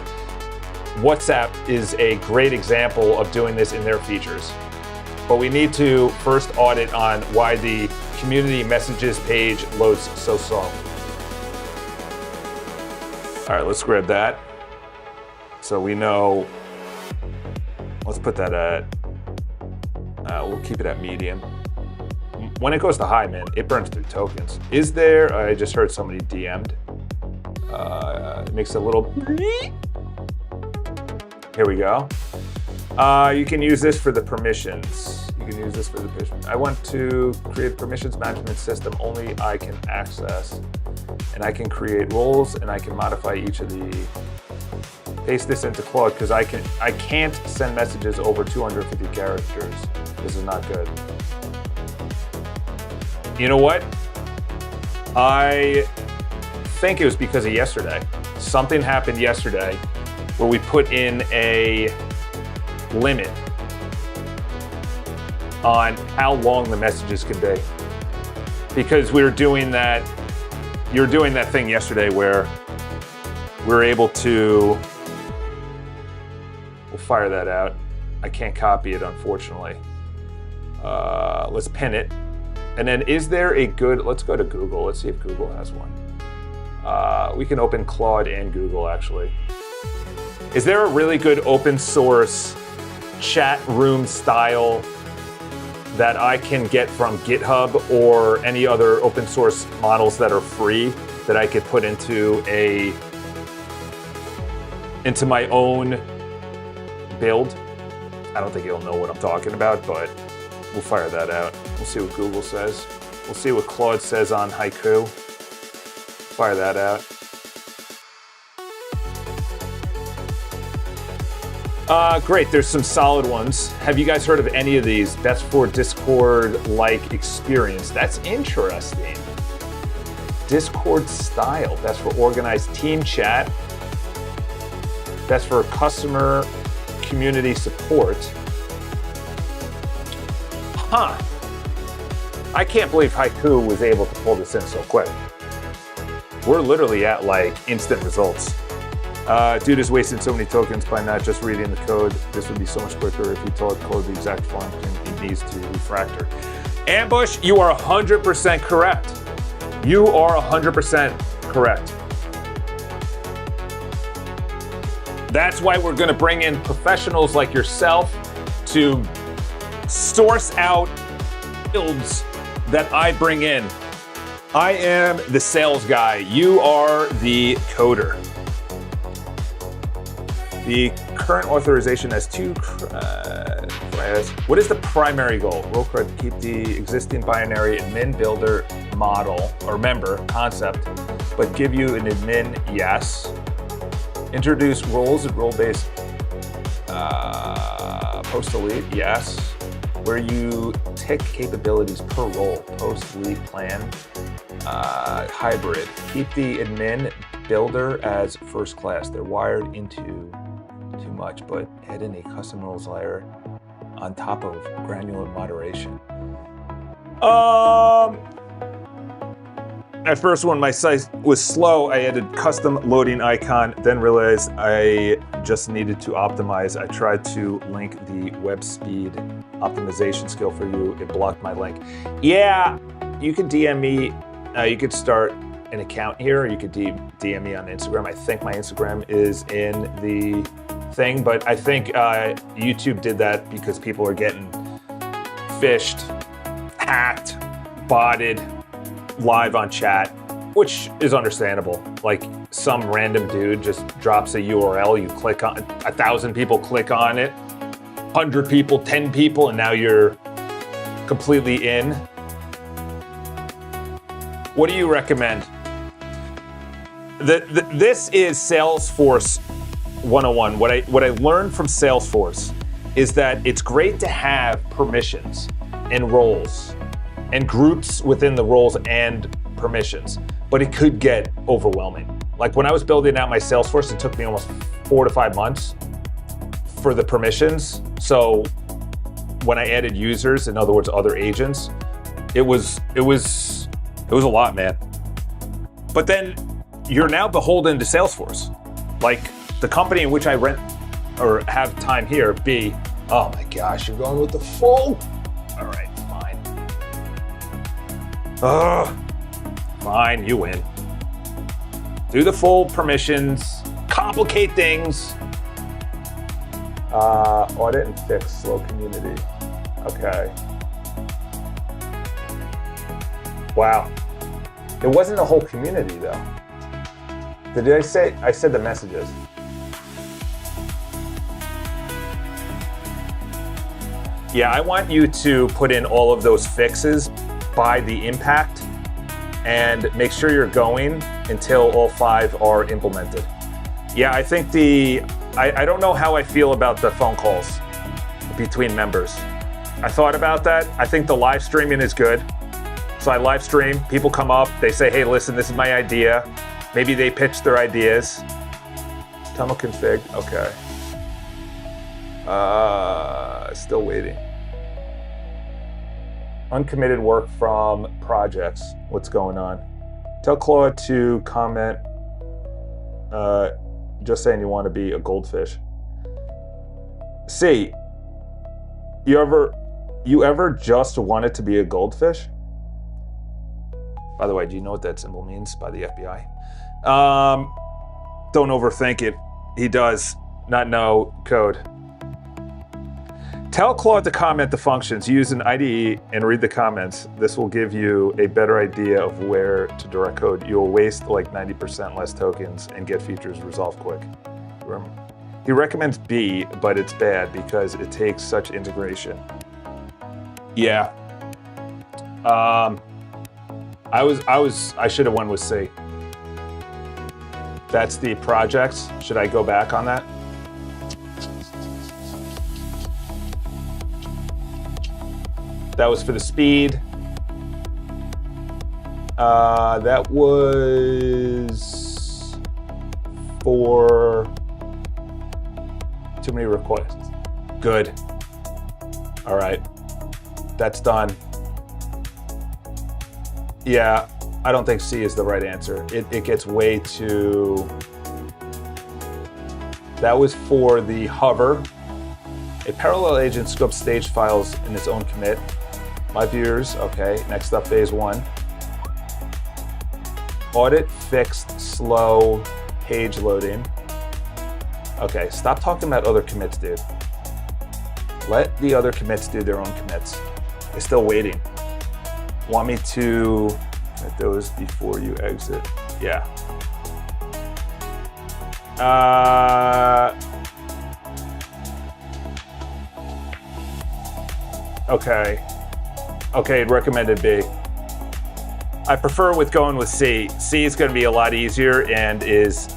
WhatsApp is a great example of doing this in their features. But we need to first audit on why the community messages page loads so slow. All right, let's grab that. So we know, let's put that at, we'll keep it at medium. When it goes to high, man, it burns through tokens. Is there, I just heard somebody DM'd. It makes a little, here we go. You can use this for the permissions. You can use this for the permissions. I want to create a permissions management system only I can access. And I can create roles and I can modify each of the, paste this into Claude because I can't send messages over 250 characters. This is not good. You know what? I think it was because of yesterday. Something happened yesterday where we put in a limit on how long the messages can be. Because we were doing that, you were doing that thing yesterday where we were able to, we'll fire that out. I can't copy it, unfortunately. Let's pin it. And then is there a good, let's go to Google. Let's see if Google has one. We can open Claude and Google actually. Is there a really good open source chat room style that I can get from GitHub or any other open source models that are free that I could put into my own build? I don't think you'll know what I'm talking about, but we'll fire that out. We'll see what Google says. We'll see what Claude says on Haiku. Fire that out. Great, there's some solid ones. Have you guys heard of any of these? That's for Discord-like experience. That's interesting. Discord style, that's for organized team chat. That's for customer community support. Huh. I can't believe Haiku was able to pull this in so quick. We're literally at like instant results. Dude is wasting so many tokens by not just reading the code. This would be so much quicker if he told code the exact function he needs to refactor. Ambush, you are 100% correct. You are 100% correct. That's why we're gonna bring in professionals like yourself to source out builds that I bring in. I am the sales guy. You are the coder. The current authorization has two. What is the primary goal? Roll card, keep the existing binary admin builder model or member concept, but give you an admin yes. Introduce roles and role-based post-delete yes, where you tick capabilities per role, post-delete plan, hybrid. Keep the admin builder as first class. They're wired into too much, but add in a custom roles layer on top of granular moderation. At first, when my site was slow, I added custom loading icon, then realized I just needed to optimize. I tried to link the web speed optimization skill for you. It blocked my link. Yeah, you can DM me. You could start an account here, or you could DM me on Instagram. I think my Instagram is in the thing, but I think YouTube did that because people are getting phished, hacked, botted, live on chat, which is understandable. Like some random dude just drops a URL, you click on, 1,000 people click on it, 100 people, 10 people, and now you're completely in. What do you recommend? This is Salesforce 101. What I learned from Salesforce is that it's great to have permissions and roles and groups within the roles and permissions, but it could get overwhelming. Like when I was building out my Salesforce, it took me almost 4 to 5 months for the permissions. So when I added users, in other words, other agents, it was a lot, man. But then you're now beholden to Salesforce. Like the company in which I rent or have time here, B, oh my gosh, you're going with the full? All right, fine. Fine, you win. Do the full permissions, complicate things. Audit and fix slow community. Okay. Wow. It wasn't a whole community though. Did I say? I said the messages. Yeah, I want you to put in all of those fixes by the impact and make sure you're going until all 5 are implemented. Yeah, I think I don't know how I feel about the phone calls between members. I thought about that. I think the live streaming is good. So I live stream, people come up, they say, hey, listen, this is my idea. Maybe they pitch their ideas. Tunnel config, okay. Still waiting. Uncommitted work from projects. What's going on? Tell Claude to comment, just saying you want to be a goldfish. See, you ever just wanted to be a goldfish? By the way, do you know what that symbol means by the FBI? Don't overthink it. He does not know code. Tell Claude to comment the functions. Use an IDE and read the comments. This will give you a better idea of where to direct code. You'll waste like 90% less tokens and get features resolved quick. He recommends B, but it's bad because it takes such integration. Yeah. I should have won with C. That's the projects. Should I go back on that? That was for the speed. That was for Too many requests. Good. All right. That's done. Yeah, I don't think C is the right answer. It gets way too... That was for the hover. A parallel agent scopes staged files in its own commit. My viewers, okay. Next up, phase 1. Audit fixed slow page loading. Okay, stop talking about other commits, dude. Let the other commits do their own commits. They're still waiting. Want me to commit those before you exit? Yeah. Okay. Okay, recommended B. I prefer with going with C. C is going to be a lot easier and is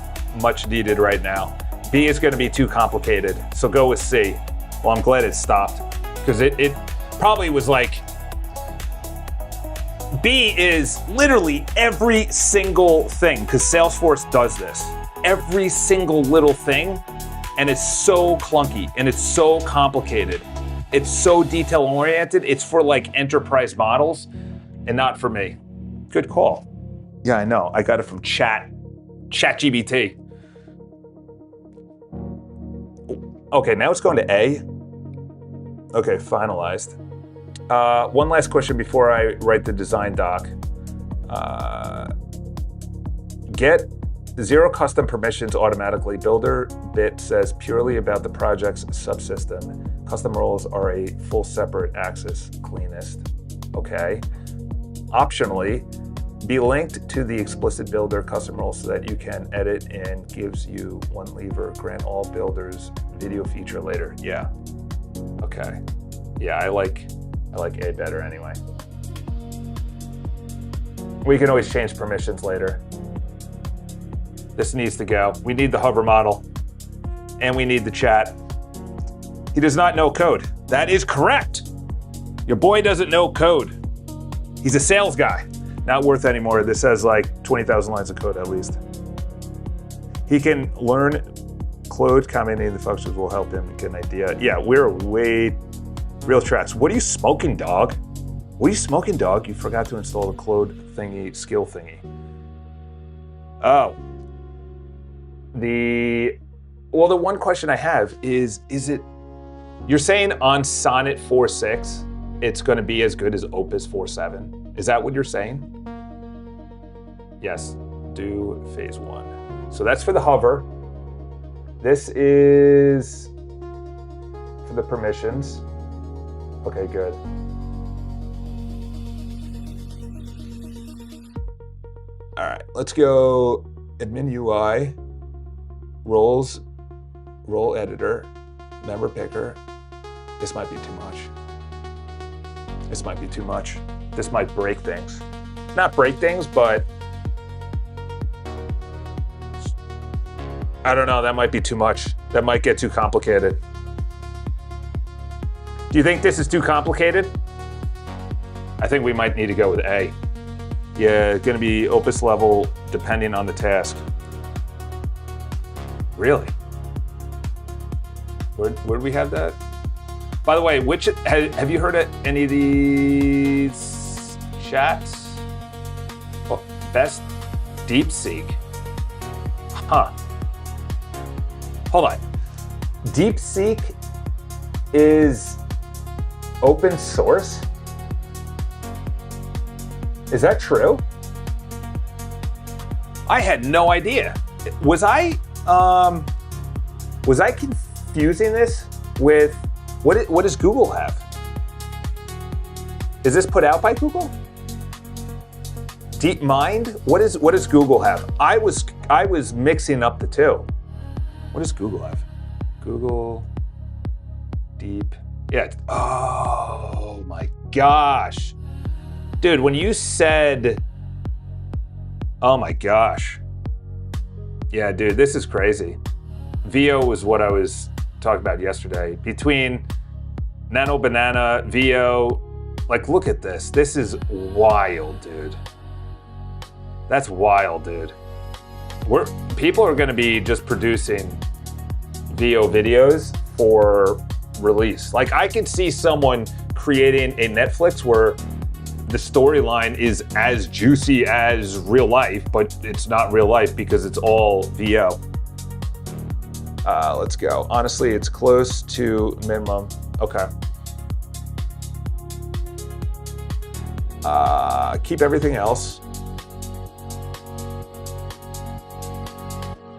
much needed right now. B is going to be too complicated, so go with C. Well, I'm glad it stopped, because it probably was like, B is literally every single thing, because Salesforce does this. Every single little thing, and it's so clunky, and it's so complicated. It's so detail-oriented. It's for like enterprise models, and not for me. Good call. Yeah, I know. I got it from ChatGPT. Okay, now it's going to A. Okay, finalized. One last question before I write the design doc. Get 0 custom permissions automatically. Builder bit says purely about the project's subsystem. Custom roles are a full separate axis. Cleanest. Okay. Optionally, be linked to the explicit builder custom roles so that you can edit and gives you one lever. Grant all builders video feature later. Yeah. Okay. Yeah, I like A better anyway. We can always change permissions later. This needs to go. We need the hover model, and we need the chat. He does not know code. That is correct. Your boy doesn't know code. He's a sales guy. Not worth anymore. This has like 20,000 lines of code at least. He can learn Claude, commenting the functions will help him get an idea. Yeah, we're way real tracks. What are you smoking, dog? What are you smoking, dog? You forgot to install the Claude thingy, skill thingy. Oh. The one question I have is it, you're saying on Sonnet 4.6, it's gonna be as good as Opus 4.7? Is that what you're saying? Yes, do phase 1. So that's for the hover. This is for the permissions. Okay, good. All right, let's go admin UI, roles, role editor, member picker. This might be too much. This might be too much. This might break things. Not break things, but I don't know, that might be too much. That might get too complicated. Do you think this is too complicated? I think we might need to go with A. Yeah, it's gonna be Opus level depending on the task. Really? Where do we have that? By the way, have you heard of any of these chats? Oh, best DeepSeek. Huh. Hold on. DeepSeek is open source? Is that true? I had no idea. Was I confusing this with what does Google have? Is this put out by Google? DeepMind? What does Google have? I was mixing up the two. What does Google have? Google Deep. Yeah. Oh my gosh. Dude, when you said, oh my gosh. Yeah, dude, this is crazy. VO was what I was talking about yesterday. Between Nano Banana, VO, like look at this. This is wild, dude. That's wild, dude. People are gonna be just producing VO videos for release. Like I could see someone creating a Netflix where the storyline is as juicy as real life, but it's not real life because it's all VO. Let's go. Honestly, it's close to minimum. Okay. Keep everything else.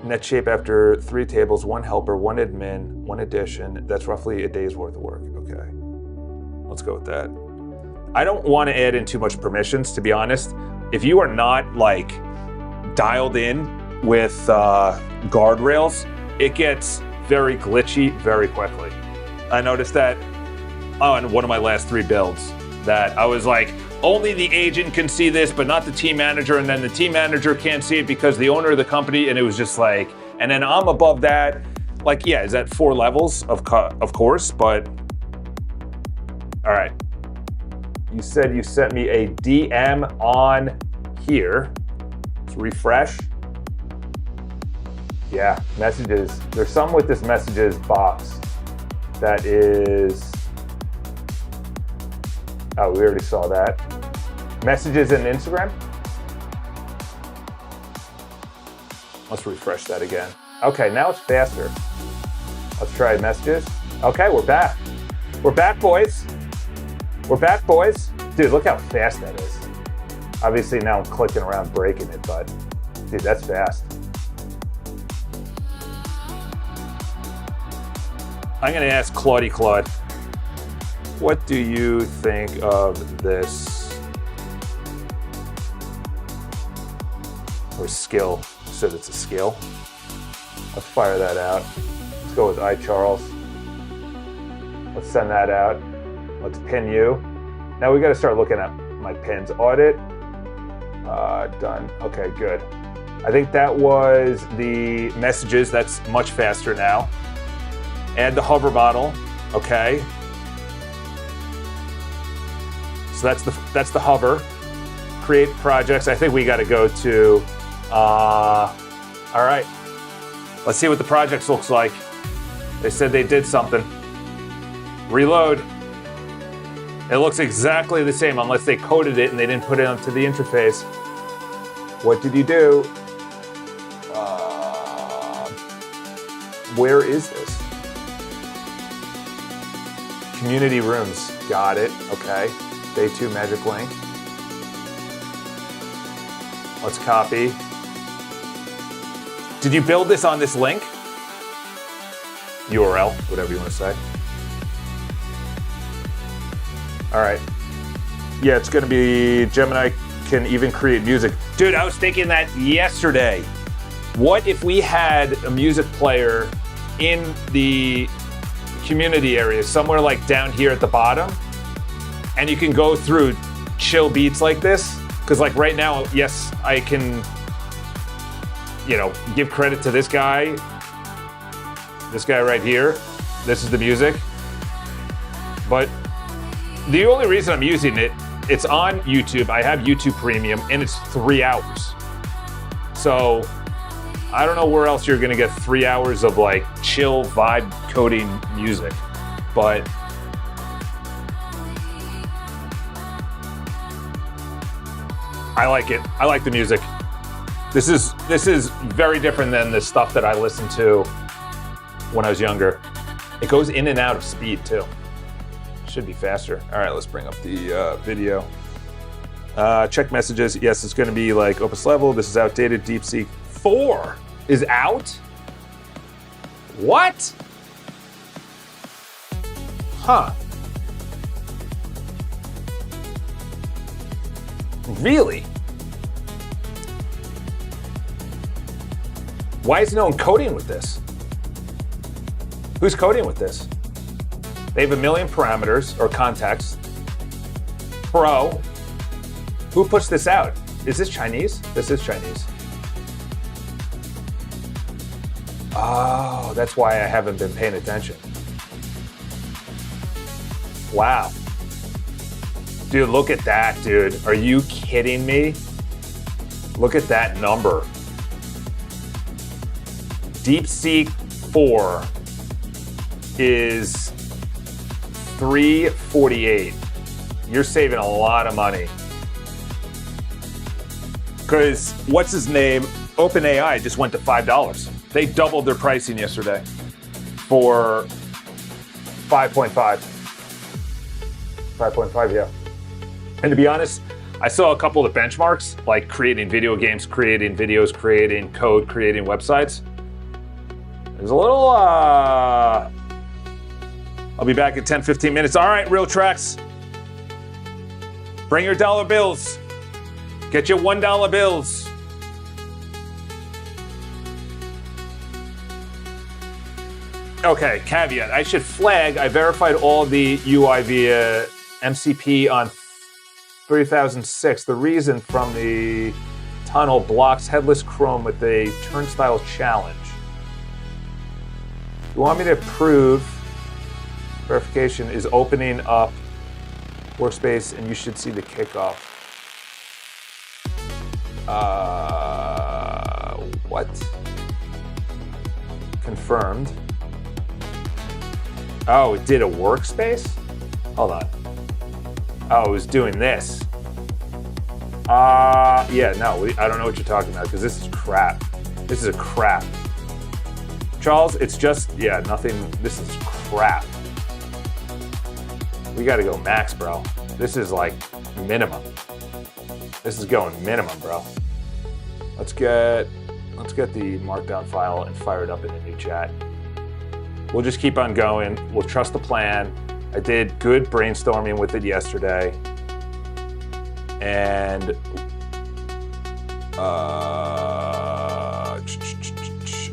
Net shape after 3 tables, 1 helper, 1 admin, 1 addition. That's roughly a day's worth of work. Okay. Let's go with that. I don't want to add in too much permissions, to be honest. If you are not like dialed in with guardrails, it gets very glitchy very quickly. I noticed that on one of my last 3 builds that I was like, only the agent can see this, but not the team manager. And then the team manager can't see it because the owner of the company, and it was just like, and then I'm above that. Like, yeah, is that 4 levels? Of course, but all right. You said you sent me a DM on here. Let's refresh. Yeah, messages. There's some with this messages box that is, oh, we already saw that. Messages in Instagram. Let's refresh that again. Okay, now it's faster. Let's try messages. Okay, we're back. We're back, boys. We're back, boys. Dude, look how fast that is. Obviously now I'm clicking around breaking it, but dude, that's fast. I'm gonna ask Claude, what do you think of this? Or skill, said it's a skill. Let's fire that out. Let's go with iCharles. Let's send that out. Let's pin you. Now we got to start looking at my pins. Audit. Done. Okay, good. I think that was the messages. That's much faster now. Add the hover model. Okay. So that's the hover. Create projects. I think we got to go to. All right. Let's see what the projects looks like. They said they did something. Reload. It looks exactly the same unless they coded it and they didn't put it onto the interface. What did you do? Where is this? Community rooms. Got it. Okay. Day 2 magic link. Let's copy. Did you build this on this link? URL, whatever you want to say. All right. Yeah, it's going to be Gemini can even create music. Dude, I was thinking that yesterday. What if we had a music player in the community area, somewhere like down here at the bottom, and you can go through chill beats like this? Because like right now, yes, I can, give credit to this guy right here. This is the music. But the only reason I'm using it, it's on YouTube. I have YouTube Premium, and it's 3 hours. So I don't know where else you're gonna get 3 hours of like chill vibe coding music, but I like it. I like the music. This is very different than the stuff that I listened to when I was younger. It goes in and out of speed too. Should be faster. All right, let's bring up the video. Check messages. Yes, it's going to be like Opus level. This is outdated. DeepSeek 4 is out. What? Huh. Really? Why is no one coding with this? Who's coding with this? They have 1 million parameters or contexts. Pro. Who puts this out? Is this Chinese? This is Chinese. Oh, that's why I haven't been paying attention. Wow. Dude, look at that, dude. Are you kidding me? Look at that number. DeepSeek 4 is $348. You're saving a lot of money. Because what's his name? OpenAI just went to $5. They doubled their pricing yesterday for 5.5. 5.5, yeah. And to be honest, I saw a couple of the benchmarks, like creating video games, creating videos, creating code, creating websites. There's a little, I'll be back in 10, 15 minutes. All right, Real Tracks. Bring your dollar bills. Get your $1 bills. Okay, caveat. I should flag, I verified all the UI via MCP on 3006. The reason from the tunnel blocks headless Chrome with a turnstile challenge. You want me to prove verification is opening up workspace and you should see the kickoff. What? Confirmed. Oh, it did a workspace? Hold on. Oh, it was doing this. Yeah, no, I don't know what you're talking about because this is crap. This is a crap. Charles, it's just, yeah, nothing, this is crap. We gotta go max, bro. This is like minimum. This is going minimum, bro. Let's get the markdown file and fire it up in the new chat. We'll just keep on going. We'll trust the plan. I did good brainstorming with it yesterday. And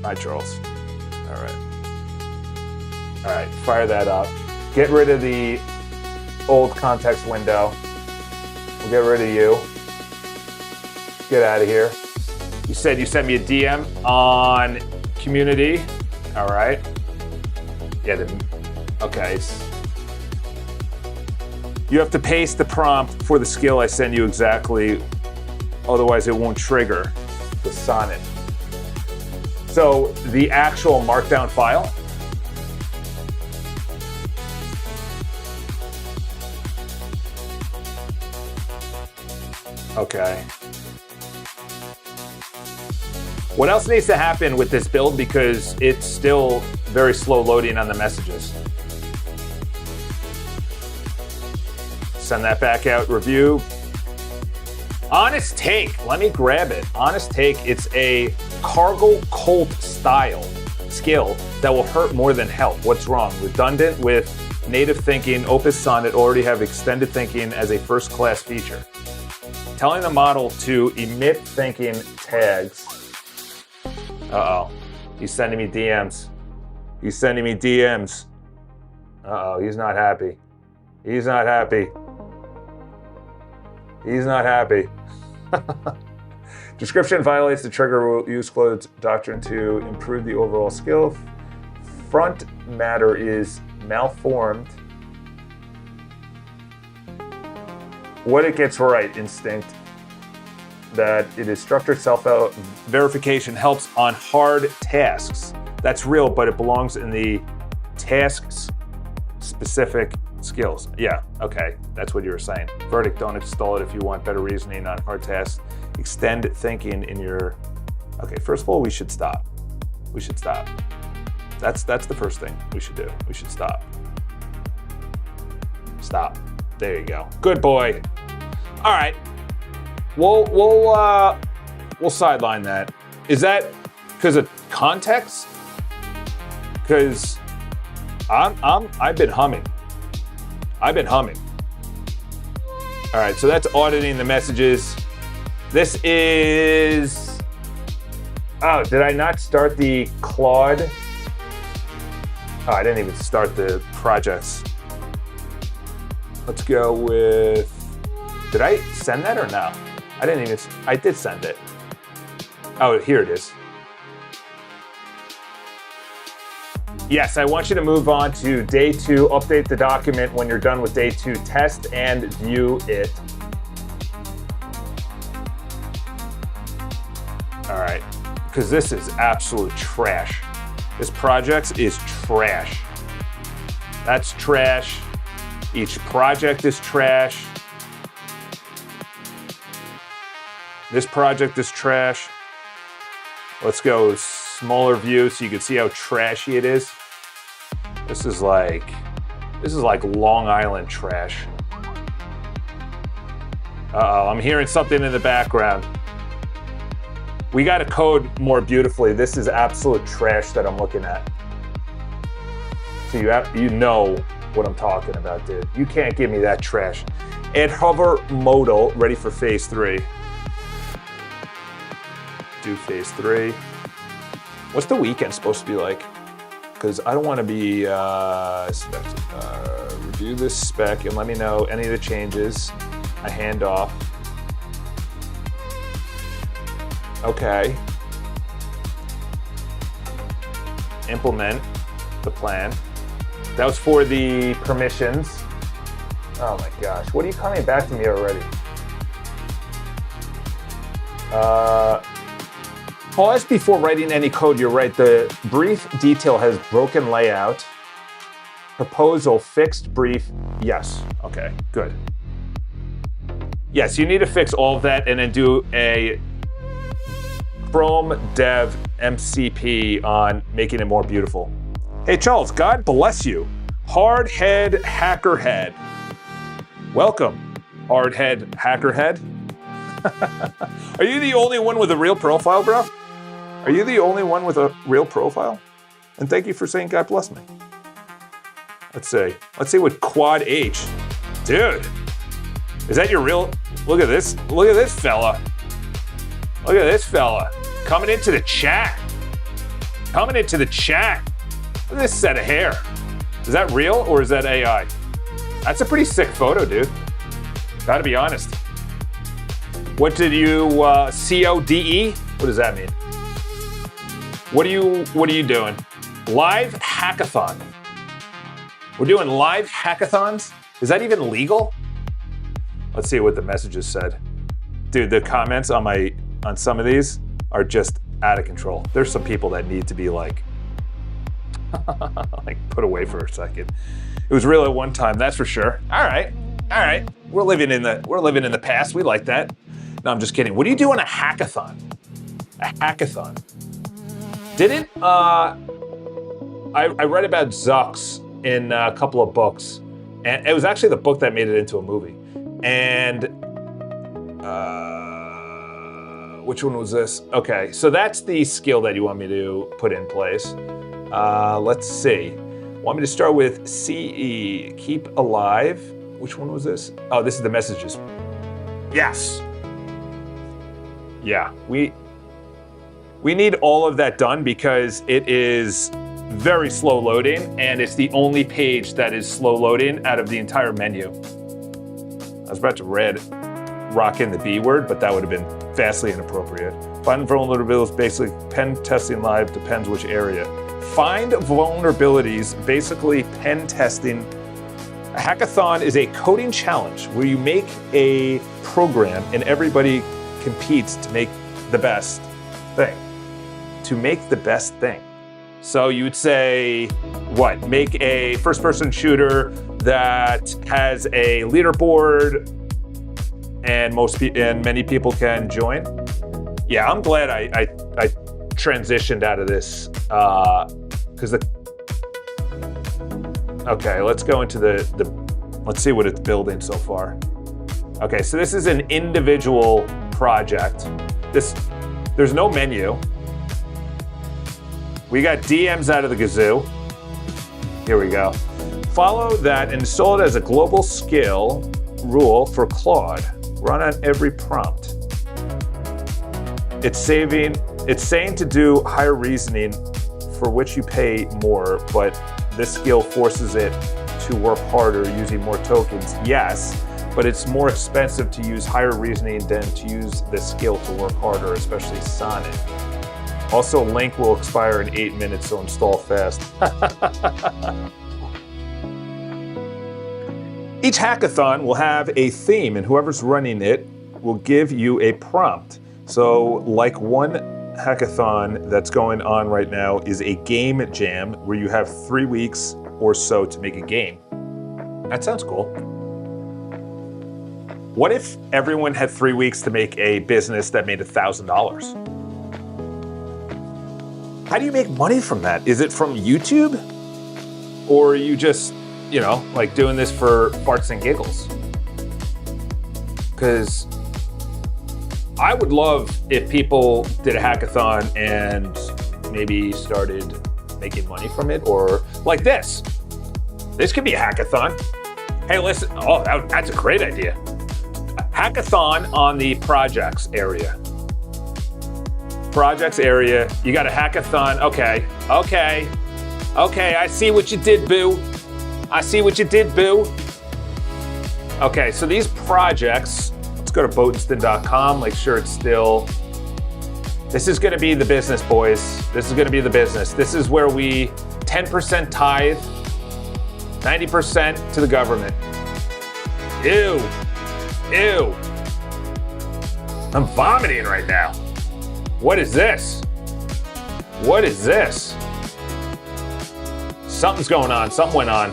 hi, Charles. All right, fire that up. Get rid of the old context window. We'll get rid of you. Get out of here. You said you sent me a DM on community. All right. Yeah, okay. You have to paste the prompt for the skill I send you exactly, otherwise it won't trigger the sonnet. So the actual markdown file. Okay. What else needs to happen with this build because it's still very slow loading on the messages? Send that back out, review. Honest Take, let me grab it. Honest Take, it's a cargo cult style skill that will hurt more than help. What's wrong? Redundant with native thinking. Opus Sonnet already have extended thinking as a first class feature. Telling the model to emit thinking tags. Uh-oh, he's sending me DMs. He's sending me DMs. Uh-oh, he's not happy. He's not happy. He's not happy. Description violates the trigger rule use closed doctrine to improve the overall skill. Front matter is malformed. What it gets right, instinct. That it is structured self-verification helps on hard tasks. That's real, but it belongs in the tasks specific skills. Yeah, okay, that's what you were saying. Verdict, don't install it if you want better reasoning on hard tasks. Extend thinking in your, okay, first of all, we should stop. We should stop. That's the first thing we should do. We should stop. Stop. There you go. Good boy. All right. We'll sideline that. Is that because of context? Because I've been humming. I've been humming. All right, so that's auditing the messages. This is, oh, did I not start the Claude? Oh, I didn't even start the projects. Let's go with, did I send that or no? I did send it. Oh, here it is. Yes, I want you to move on to day 2, update the document when you're done with day 2, test and view it. All right, because this is absolute trash. This project is trash. That's trash. Each project is trash. This project is trash. Let's go smaller view so you can see how trashy it is. This is like Long Island trash. Uh-oh, I'm hearing something in the background. We got to code more beautifully. This is absolute trash that I'm looking at. So you know what I'm talking about, dude. You can't give me that trash. Add hover modal, ready for phase 3. Do phase 3. What's the weekend supposed to be like? Because I don't want to be review this spec and let me know any of the changes. I hand off. Okay. Implement the plan. That was for the permissions. Oh my gosh, what are you coming back to me already? Pause before writing any code. You're right, the brief detail has broken layout. Proposal, fixed brief, yes. Okay, good. Yes, you need to fix all of that and then do a Chrome Dev MCP on making it more beautiful. Hey Charles, God bless you. Hardhead Hackerhead. Welcome, Hardhead Hackerhead. Are you the only one with a real profile, bro? Are you the only one with a real profile? And thank you for saying God bless me. Let's see what Quad H. Dude, is that your real? Look at this fella. Look at this fella. Coming into the chat. Coming into the chat. Look at this set of hair. Is that real or is that AI? That's a pretty sick photo, dude. Gotta be honest. What did you, CODE? What does that mean? What are you doing? Live hackathon. We're doing live hackathons? Is that even legal? Let's see what the messages said. Dude, the comments on some of these are just out of control. There's some people that need to be like put away for a second. It was real at one time, that's for sure. All right. We're living in the past. We like that. No, I'm just kidding. What do you do on a hackathon? A hackathon. Didn't I read about Zucks in a couple of books, and it was actually the book that made it into a movie. And which one was this? Okay, so that's the skill that you want me to put in place. Let's see. Want me to start with CE, keep alive. Which one was this? Oh, this is the messages. Yes. Yeah, we need all of that done because it is very slow loading and it's the only page that is slow loading out of the entire menu. I was about to rock in the B word, but that would have been vastly inappropriate. Find vulnerabilities, basically pen testing live, depends which area. Find vulnerabilities, basically pen testing. A hackathon is a coding challenge where you make a program and everybody competes to make the best thing. To make the best thing. So you would say, what? Make a first-person shooter that has a leaderboard and many people can join. Yeah, I'm glad I transitioned out of this because okay, let's go into let's see what it's building so far. Okay, so this is an individual project. There's no menu. We got DMs out of the gazoo. Here we go. Follow that and install it as a global skill rule for Claude. Run on every prompt. It's saying to do higher reasoning for which you pay more, but this skill forces it to work harder using more tokens. Yes, but it's more expensive to use higher reasoning than to use this skill to work harder, especially Sonic. Also, link will expire in 8 minutes, so install fast. Each hackathon will have a theme, and whoever's running it will give you a prompt. So, like one hackathon that's going on right now is a game jam where you have 3 weeks or so to make a game. That sounds cool. What if everyone had 3 weeks to make a business that made $1,000? How do you make money from that? Is it from YouTube? Or are you just, like doing this for farts and giggles? Because I would love if people did a hackathon and maybe started making money from it, or like this. This could be a hackathon. Hey, listen, that's a great idea. Hackathon on the projects area. Projects area, you got a hackathon. Okay, I see what you did, boo. Okay, so these projects, let's go to Botenston.com, make sure it's still, this is gonna be the business, boys. This is gonna be the business. This is where we 10% tithe, 90% to the government. Ew. I'm vomiting right now. What is this? Something's going on. Something went on.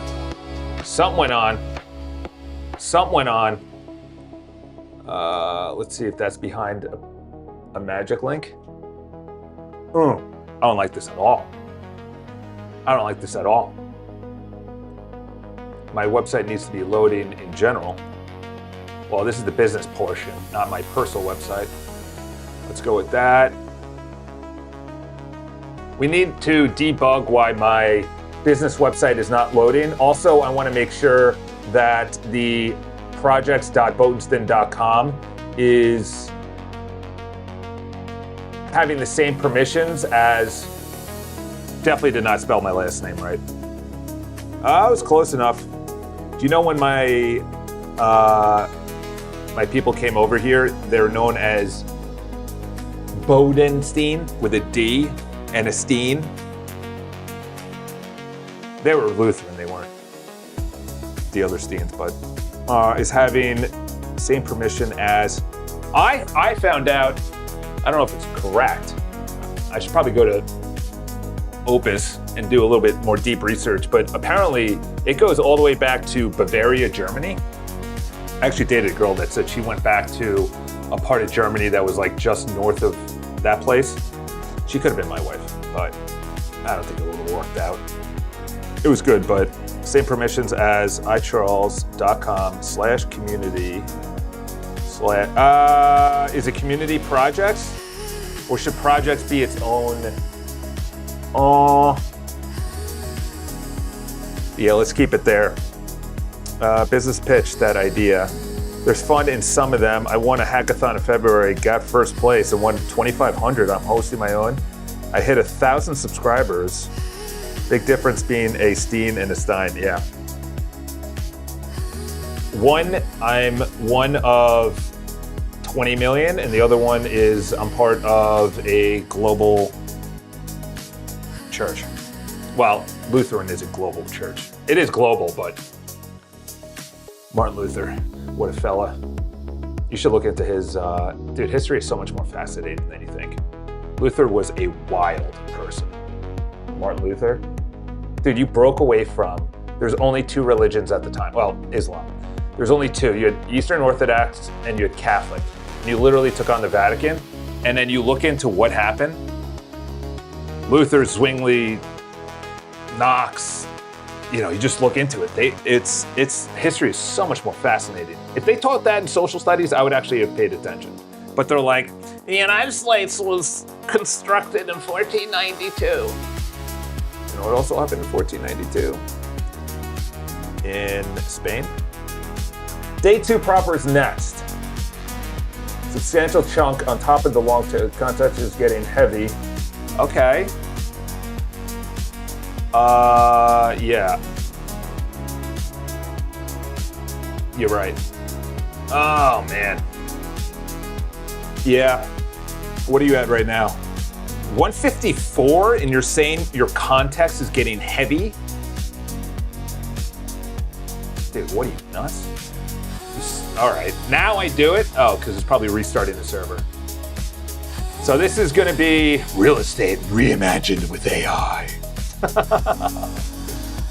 Let's see if that's behind a magic link. I don't like this at all. My website needs to be loading in general. Well, this is the business portion, not my personal website. Let's go with that. We need to debug why my business website is not loading. Also, I want to make sure that the projects.botenston.com is having the same permissions as, definitely did not spell my last name right. I was close enough. Do you know when my people came over here, they're known as Bodenstein with a D and a Steen. They were Lutheran, they weren't the other Steens, but is having same permission as, I found out, I don't know if it's correct. I should probably go to Opus and do a little bit more deep research, but apparently it goes all the way back to Bavaria, Germany. I actually dated a girl that said she went back to a part of Germany that was like just north of that place. She could have been my wife, but I don't think it would have worked out. It was good, but same permissions as icharles.com/community/ is it community projects? Or should projects be its own? Yeah, let's keep it there. Business pitch, that idea. There's fun in some of them. I won a hackathon in February, got first place, and won $2,500. I'm hosting my own. I hit 1,000 subscribers. Big difference being a Steen and a Stein, yeah. I'm one of 20 million, and the other one is I'm part of a global church. Well, Lutheran is a global church. It is global, but Martin Luther, what a fella. You should look into his, dude, history is so much more fascinating than you think. Luther was a wild person. Martin Luther, dude, you broke away from, there's only 2 religions at the time. Well, Islam. There's only 2. You had Eastern Orthodox and you had Catholic. And you literally took on the Vatican. And then you look into what happened. Luther, Zwingli, Knox, you just look into it. It's history is so much more fascinating. If they taught that in social studies, I would actually have paid attention. But they're like, the United States was constructed in 1492. You know what also happened in 1492? In Spain? Day 2 proper is next. Substantial chunk on top of the long tail. Context is getting heavy. Okay. Yeah. You're right. Oh, man. Yeah. What are you at right now? 154, and you're saying your context is getting heavy? Dude, what are you, nuts? All right, now I do it. Oh, because it's probably restarting the server. So this is going to be real estate reimagined with AI.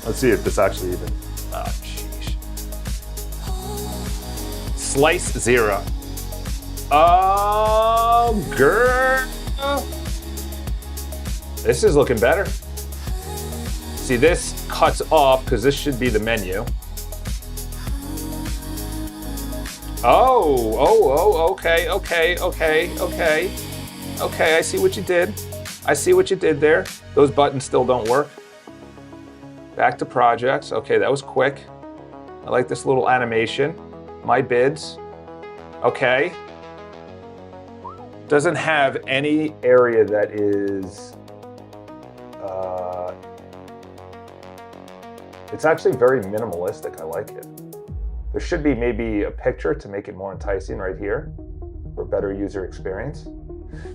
Let's see if this actually even, sheesh. Slice 0. Oh, girl. This is looking better. See, this cuts off because this should be the menu. Oh, okay. Okay, I see what you did. I see what you did there. Those buttons still don't work. Back to projects. Okay, that was quick. I like this little animation. My bids. Okay. Doesn't have any area that is, it's actually very minimalistic. I like it. There should be maybe a picture to make it more enticing right here for better user experience.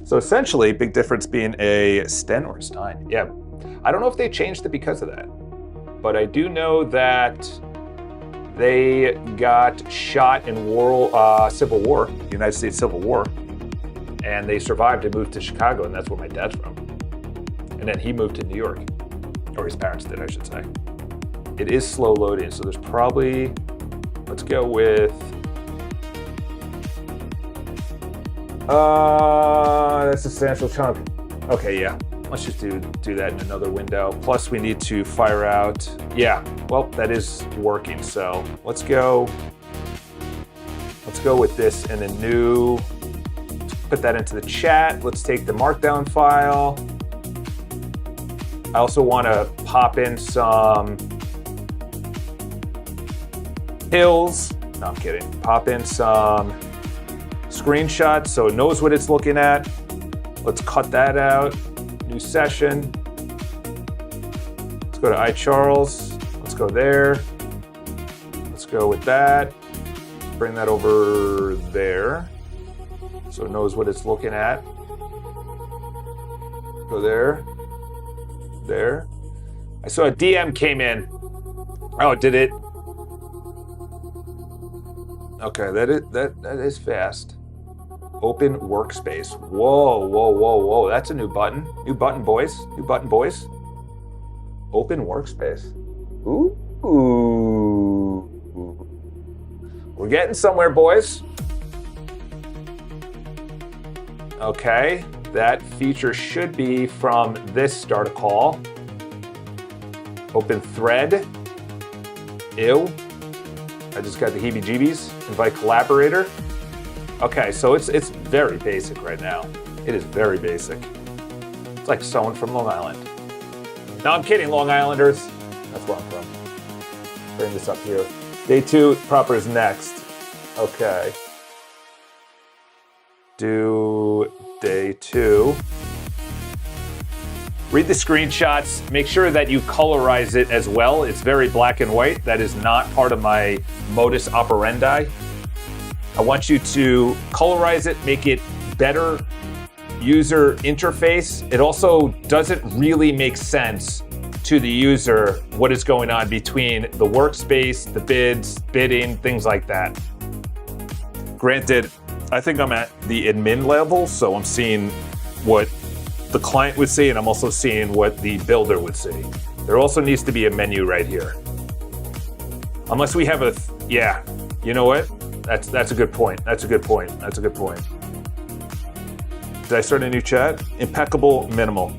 So essentially, big difference being a Sten or Stein. Yeah, I don't know if they changed it because of that, but I do know that they got shot in Civil War, United States Civil War, and they survived and moved to Chicago, and that's where my dad's from. And then he moved to New York, or his parents did, I should say. It is slow loading, so there's probably, let's go with, that's a substantial chunk. Okay, yeah, let's just do that in another window. Plus we need to fire out, yeah, well, that is working, so let's go with this in a new, let's put that into the chat. Let's take the markdown file. I also want to pop in some hills. No, I'm kidding. Pop in some screenshots so it knows what it's looking at. Let's cut that out. New session. Let's go to iCharles. Let's go there. Let's go with that. Bring that over there so it knows what it's looking at. Go there. There. I saw a DM came in. Oh, did it? Okay, that is fast. Open workspace. Whoa. That's a new button. New button, boys. Open workspace. Ooh. We're getting somewhere, boys. Okay, that feature should be from this start a call. Open thread. Ew. I just got the heebie-jeebies. Invite collaborator. Okay, so it's very basic right now. It is very basic. It's like someone from Long Island. No, I'm kidding, Long Islanders. That's where I'm from. Bring this up here. Day 2 proper is next. Okay. Do day 2. Read the screenshots. Make sure that you colorize it as well. It's very black and white. That is not part of my modus operandi. I want you to colorize it, make it better user interface. It also doesn't really make sense to the user what is going on between the workspace, the bids, bidding, things like that. Granted, I think I'm at the admin level, so I'm seeing what the client would see, and I'm also seeing what the builder would see. There also needs to be a menu right here. Unless we have yeah, you know what? That's a good point. That's a good point. Did I start a new chat? Impeccable, minimal.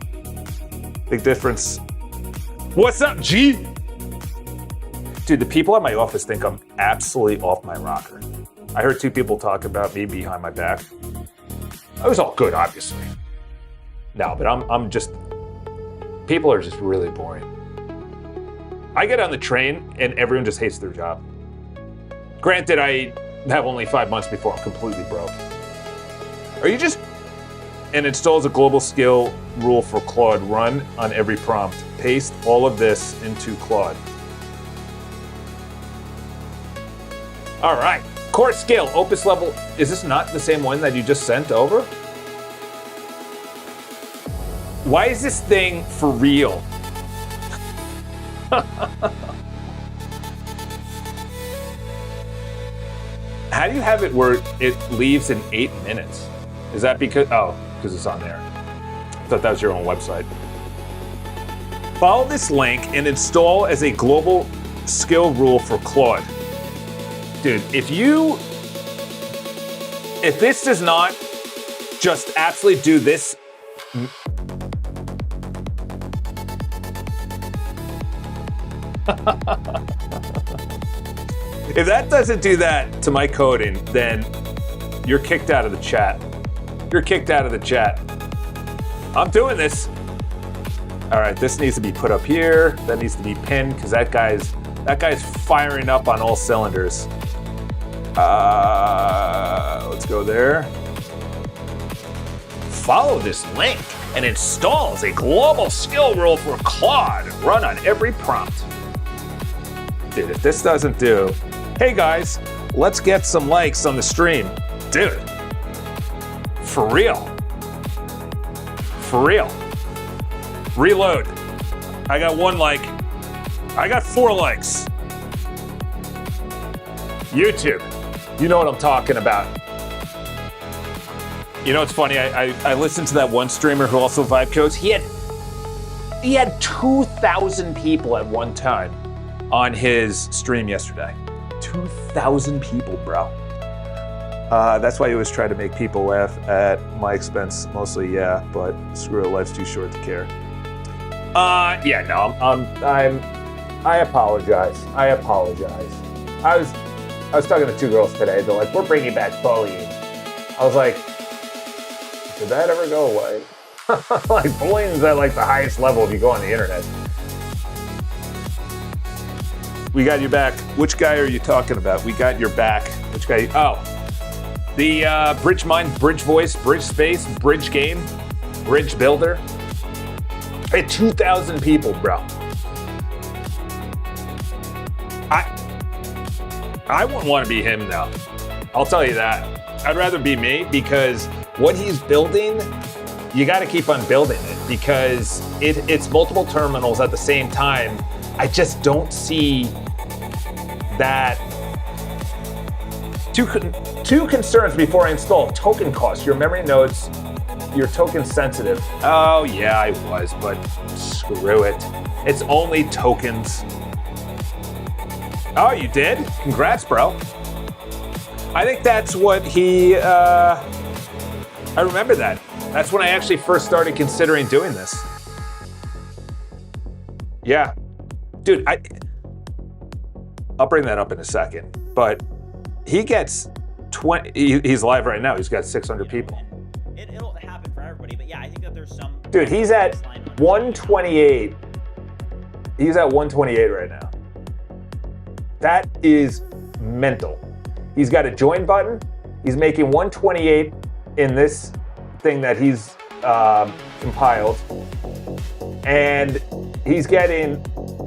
Big difference. What's up, G? Dude, the people at my office think I'm absolutely off my rocker. I heard 2 people talk about me behind my back. It was all good, obviously. No, but I'm just, people are just really boring. I get on the train and everyone just hates their job. Granted, I have only 5 months before I'm completely broke. Are you just, and installs a global skill rule for Claude, run on every prompt. Paste all of this into Claude. All right, core skill, Opus level. Is this not the same one that you just sent over? Why is this thing for real? How do you have it where it leaves in 8 minutes? Is that because it's on there. I thought that was your own website. Follow this link and install as a global skill rule for Claude. Dude, if this does not just absolutely do this. If that doesn't do that to my coding, then you're kicked out of the chat. You're kicked out of the chat. I'm doing this. All right, this needs to be put up here. That needs to be pinned because that guy's firing up on all cylinders. Let's go there. Follow this link and install as a global skill rule for Claude. Run on every prompt. Dude, if this doesn't do, hey guys, let's get some likes on the stream. Dude, for real. For real. Reload. I got 1 like. I got 4 likes. YouTube, you know what I'm talking about. You know, it's funny, I listened to that one streamer who also vibe codes. He had 2,000 people at one time on his stream yesterday. 2,000 people, bro. That's why he always tried to make people laugh at my expense, mostly, yeah, but screw it, life's too short to care. Yeah, no, I apologize. I was talking to 2 girls today. They're like, we're bringing back bullying. I was like, did that ever go away? Like, bullying is at like the highest level if you go on the internet. We got your back. Which guy are you talking about? We got your back. Which guy? Oh, the Bridge Mind, Bridge Voice, Bridge Space, Bridge Game, Bridge Builder. Hey, 2,000 people, bro. I wouldn't want to be him though. I'll tell you that. I'd rather be me because what he's building, you got to keep on building it because it's multiple terminals at the same time. I just don't see that. Two concerns before I install. Token cost. Your memory nodes, your token sensitive. Oh yeah, I was, but screw it. It's only tokens. Oh, you did? Congrats, bro. I think that's what he, I remember that. That's when I actually first started considering doing this. Yeah. Dude, I'll bring that up in a second, but he gets 20, he's live right now. He's got 600 people. It'll happen for everybody, but yeah, I think that there's some. Dude, he's at 128. He's at 128 right now. That is mental. He's got a join button. He's making 128 in this thing that he's compiled. And he's getting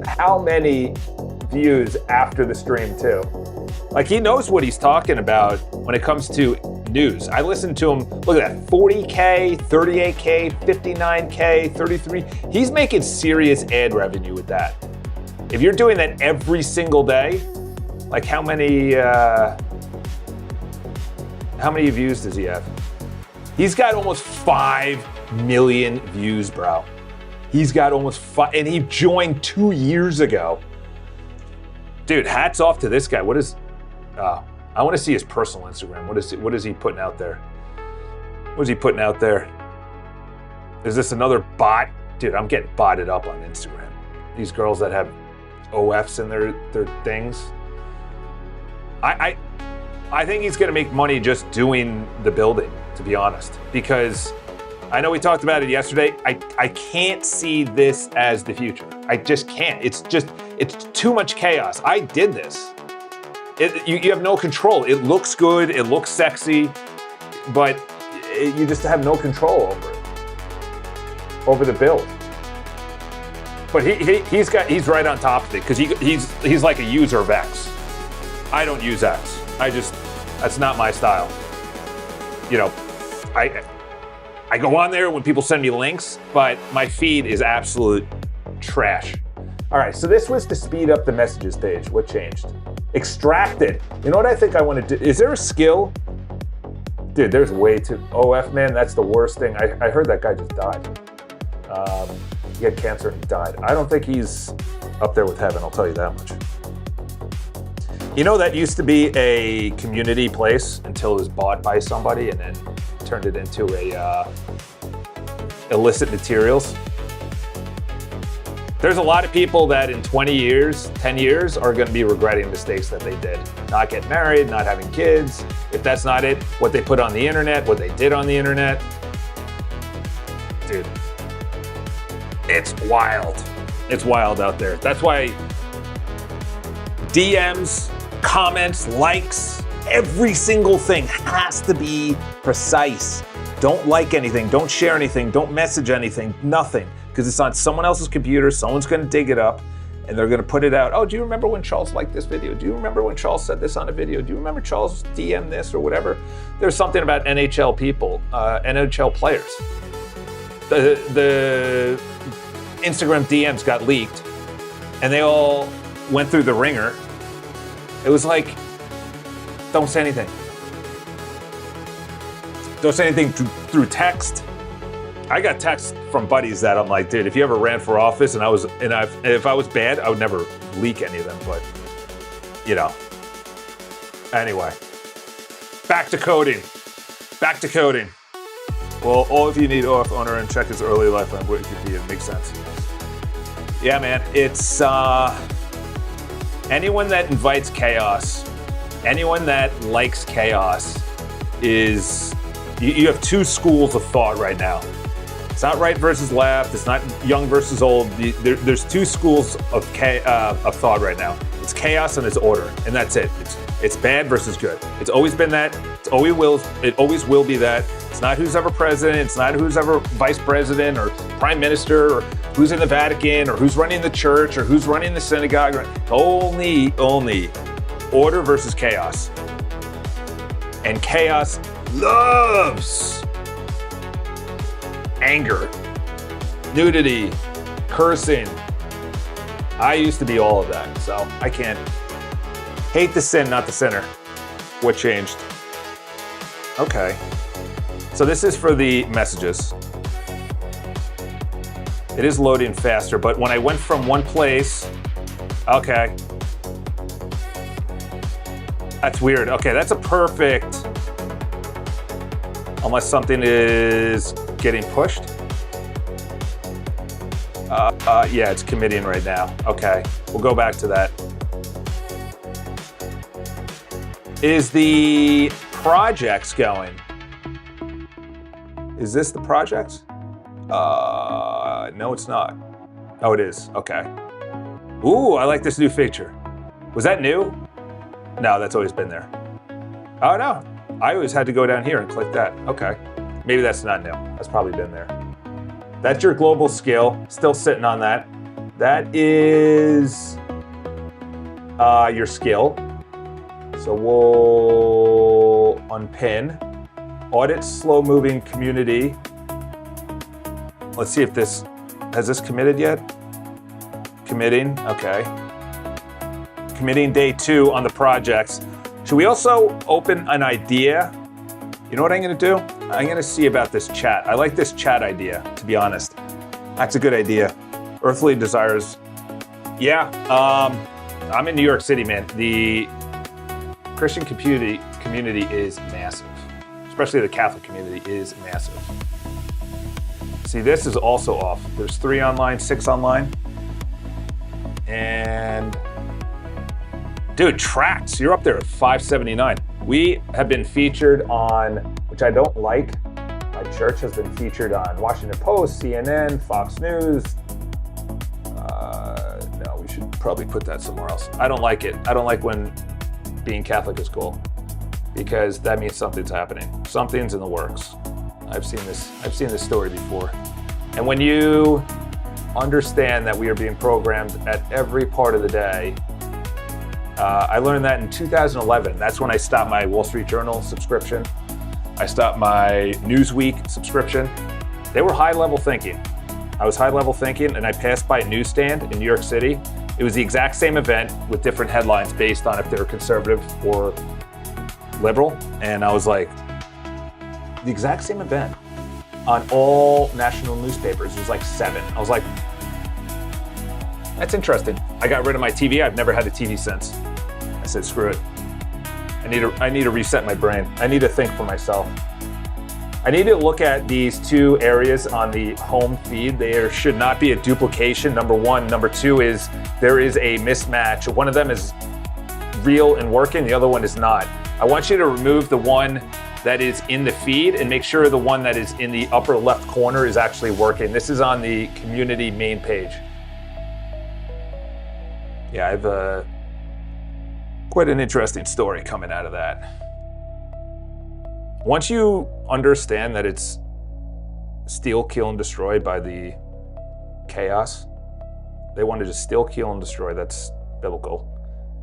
how many views after the stream too? Like he knows what he's talking about when it comes to news. I listened to him, look at that, 40K, 38K, 59K, 33. He's making serious ad revenue with that. If you're doing that every single day, like how many views does he have? He's got almost 5 million views, bro. He's got almost 5, and he joined 2 years ago. Dude, hats off to this guy. What is, I want to see his personal Instagram. What is he putting out there? What is he putting out there? Is this another bot? Dude, I'm getting botted up on Instagram. These girls that have OFs in their things. I think he's gonna make money just doing the building, to be honest. Because I know we talked about it yesterday. I can't see this as the future. I just can't. It's too much chaos. I did this. You have no control. It looks good, it looks sexy, but you just have no control over it, over the build. But he's right on top of it because he's like a user of X. I don't use X. That's not my style. You know, I go on there when people send me links, but my feed is absolute trash. All right, so this was to speed up the messages page. What changed? Extracted. You know what I think I want to do? Is there a skill? Dude, there's way too, OF, man, that's the worst thing. I heard that guy just died. He had cancer and he died. I don't think he's up there with heaven, I'll tell you that much. You know, that used to be a community place until it was bought by somebody and then turned it into a illicit materials. There's a lot of people that in 20 years, 10 years are going to be regretting mistakes that they did. Not getting married, not having kids. If that's not it, what they put on the internet, what they did on the internet. Dude, it's wild. It's wild out there. That's why DMs, comments, likes, every single thing has to be precise. Don't like anything, don't share anything, don't message anything, nothing. Because it's on someone else's computer, someone's gonna dig it up, and they're gonna put it out. Oh, do you remember when Charles liked this video? Do you remember when Charles said this on a video? Do you remember Charles DM this or whatever? There's something about NHL people, NHL players. The Instagram DMs got leaked, and they all went through the ringer. It was like, don't say anything. Don't say anything through text. I got texts from buddies that I'm like, dude, if you ever ran for office and if I was bad, I would never leak any of them, but you know. Anyway, back to coding. Well, all of you need owner and check his early life on Wikipedia. It makes sense. Yeah, man, it's anyone that invites chaos, anyone that likes chaos is, you have two schools of thought right now. It's not right versus left. It's not young versus old. There's two schools of thought right now. It's chaos and it's order, and that's it. It's bad versus good. It's always been that. It always will be that. It's not who's ever president. It's not who's ever vice president or prime minister or who's in the Vatican or who's running the church or who's running the synagogue. Only order versus chaos. And chaos loves anger, nudity, cursing. I used to be all of that, so I can't. Hate the sin, not the sinner. What changed? Okay. So this is for the messages. It is loading faster, but when I went from one place, okay. That's weird. Okay, that's a perfect, unless something is getting pushed. Yeah, it's committing right now. Okay, we'll go back to that. Is the projects going? Is this the projects? No, it's not. Oh, it is. Okay. Ooh, I like this new feature. Was that new? No, that's always been there. Oh, no. I always had to go down here and click that. Okay. Maybe that's not new. That's probably been there. That's your global skill. Still sitting on that. That is your skill. So we'll unpin. Audit slow-moving community. Let's see if this, has this committed yet? Committing, okay. Committing day 2 on the projects. Should we also open an idea? You know what I'm gonna do? I'm gonna see about this chat. I like this chat idea, to be honest. That's a good idea. Earthly desires. Yeah, I'm in New York City, man. The Christian community is massive. Especially the Catholic community is massive. See, this is also off. There's 3 online, 6 online. And dude, tracks, you're up there at 579. We have been featured on, which I don't like, my church has been featured on Washington Post, CNN, Fox News. No, we should probably put that somewhere else. I don't like it. I don't like when being Catholic is cool, because that means something's happening. Something's in the works. I've seen this story before. And when you understand that we are being programmed at every part of the day, I learned that in 2011. That's when I stopped my Wall Street Journal subscription. I stopped my Newsweek subscription. They were high-level thinking. I was high-level thinking, and I passed by a newsstand in New York City. It was the exact same event with different headlines based on if they were conservative or liberal. And I was like, the exact same event on all national newspapers. It was like 7. I was like, That's interesting. I got rid of my TV. I've never had a TV since. I said, screw it. I need to reset my brain. I need to think for myself. I need to look at these two areas on the home feed. There should not be a duplication, number one. Number two is there is a mismatch. One of them is real and working, the other one is not. I want you to remove the one that is in the feed and make sure the one that is in the upper left corner is actually working. This is on the community main page. Yeah, I've quite an interesting story coming out of that. Once you understand that it's steal, kill, and destroy by the chaos, they want to just steal, kill, and destroy. That's biblical.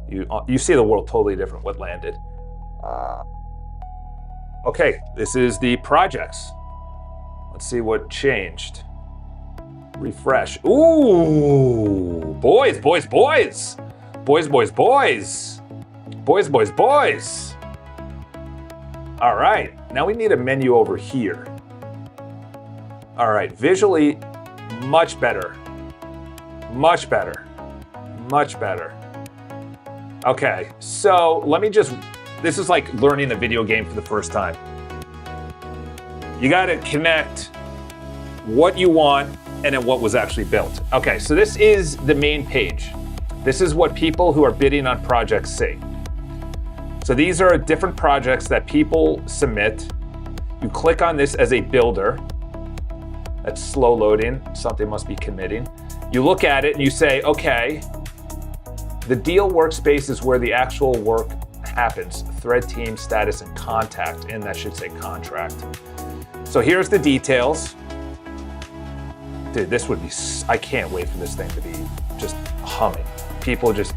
You see the world totally different. What landed? Okay, this is the projects. Let's see what changed. Refresh. Ooh, boys, boys, boys. Boys, boys, boys. Boys, boys, boys. All right, now we need a menu over here. All right, visually, much better. Much better. Much better. Okay, so let me just, this is like learning a video game for the first time. You gotta connect what you want and then what was actually built. Okay, so this is the main page. This is what people who are bidding on projects see. So these are different projects that people submit. You click on this as a builder. That's slow loading, something must be committing. You look at it and you say, okay, the deal workspace is where the actual work happens. Thread team, status, and contact, and that should say contract. So here's the details. Dude, this would be, I can't wait for this thing to be just humming. People just,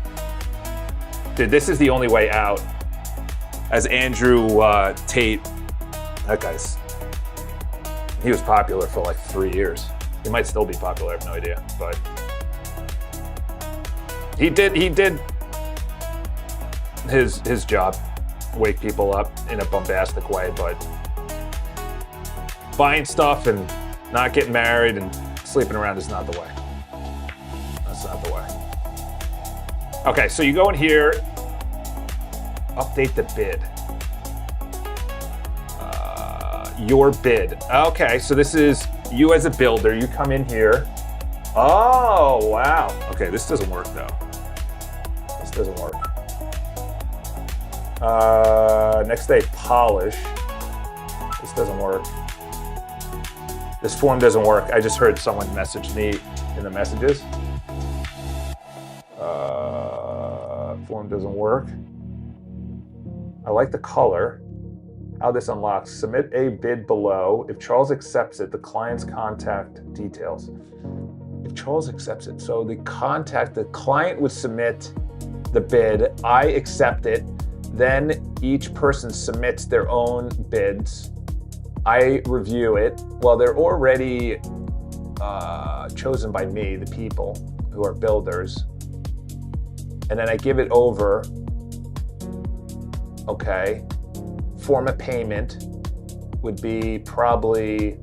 dude, this is the only way out. As Andrew Tate, that guy's, he was popular for like 3 years. He might still be popular, I have no idea, but he did his job, wake people up in a bombastic way, but buying stuff and not getting married and sleeping around is not the way. That's not the way. Okay, so you go in here, update the bid. Your bid. Okay, so this is you as a builder. You come in here. Oh, wow. Okay, this doesn't work though. This doesn't work. Next day, polish. This doesn't work. This form doesn't work. I just heard someone message me in the messages. Form doesn't work. I like the color. How this unlocks. Submit a bid below. If Charles accepts it, the client's contact details. If Charles accepts it, so the client would submit the bid, I accept it, then each person submits their own bids. I review it. Well, they're already chosen by me, the people who are builders. And then I give it over. Okay. Form of payment would be probably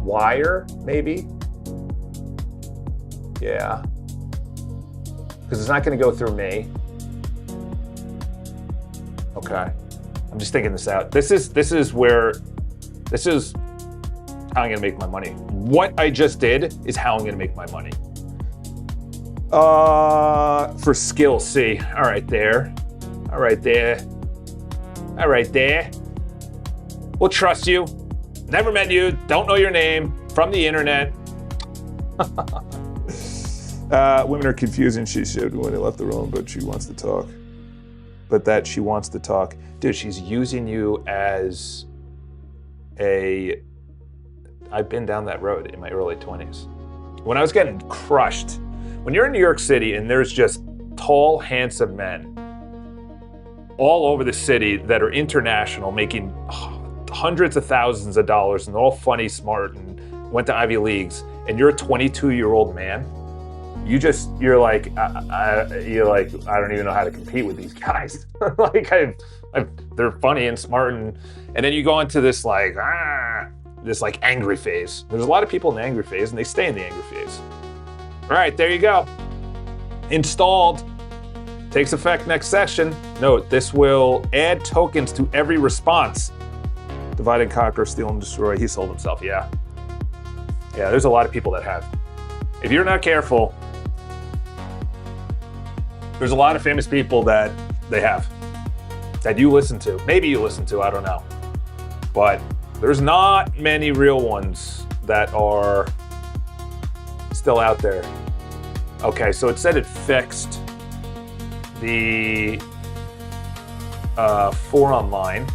wire, maybe. Yeah. Because it's not going to go through me. Okay. I'm just thinking this out. This is how I'm going to make my money. What I just did is how I'm going to make my money. For skill C. All right there. All right there. All right there. We'll trust you. Never met you. Don't know your name. From the internet. Women are confusing, she said when they left the room, but she wants to talk. But that she wants to talk. Dude, she's using you as a... I've been down that road in my early 20s. When I was getting crushed, when you're in New York City and there's just tall, handsome men all over the city that are international, making hundreds of thousands of dollars, and they're all funny, smart, and went to Ivy Leagues, and you're a 22-year-old man, you're like, I don't even know how to compete with these guys. Like, they're funny and smart, and then you go into this like angry phase. There's a lot of people in the angry phase, and they stay in the angry phase. All right, there you go. Installed. Takes effect next session. Note, this will add tokens to every response. Divide and conquer, steal and destroy. He sold himself, yeah. Yeah, there's a lot of people that have. If you're not careful, there's a lot of famous people that they have, that you listen to. Maybe you listen to, I don't know. But there's not many real ones that are still out there. Okay, so it said it fixed the 4 online.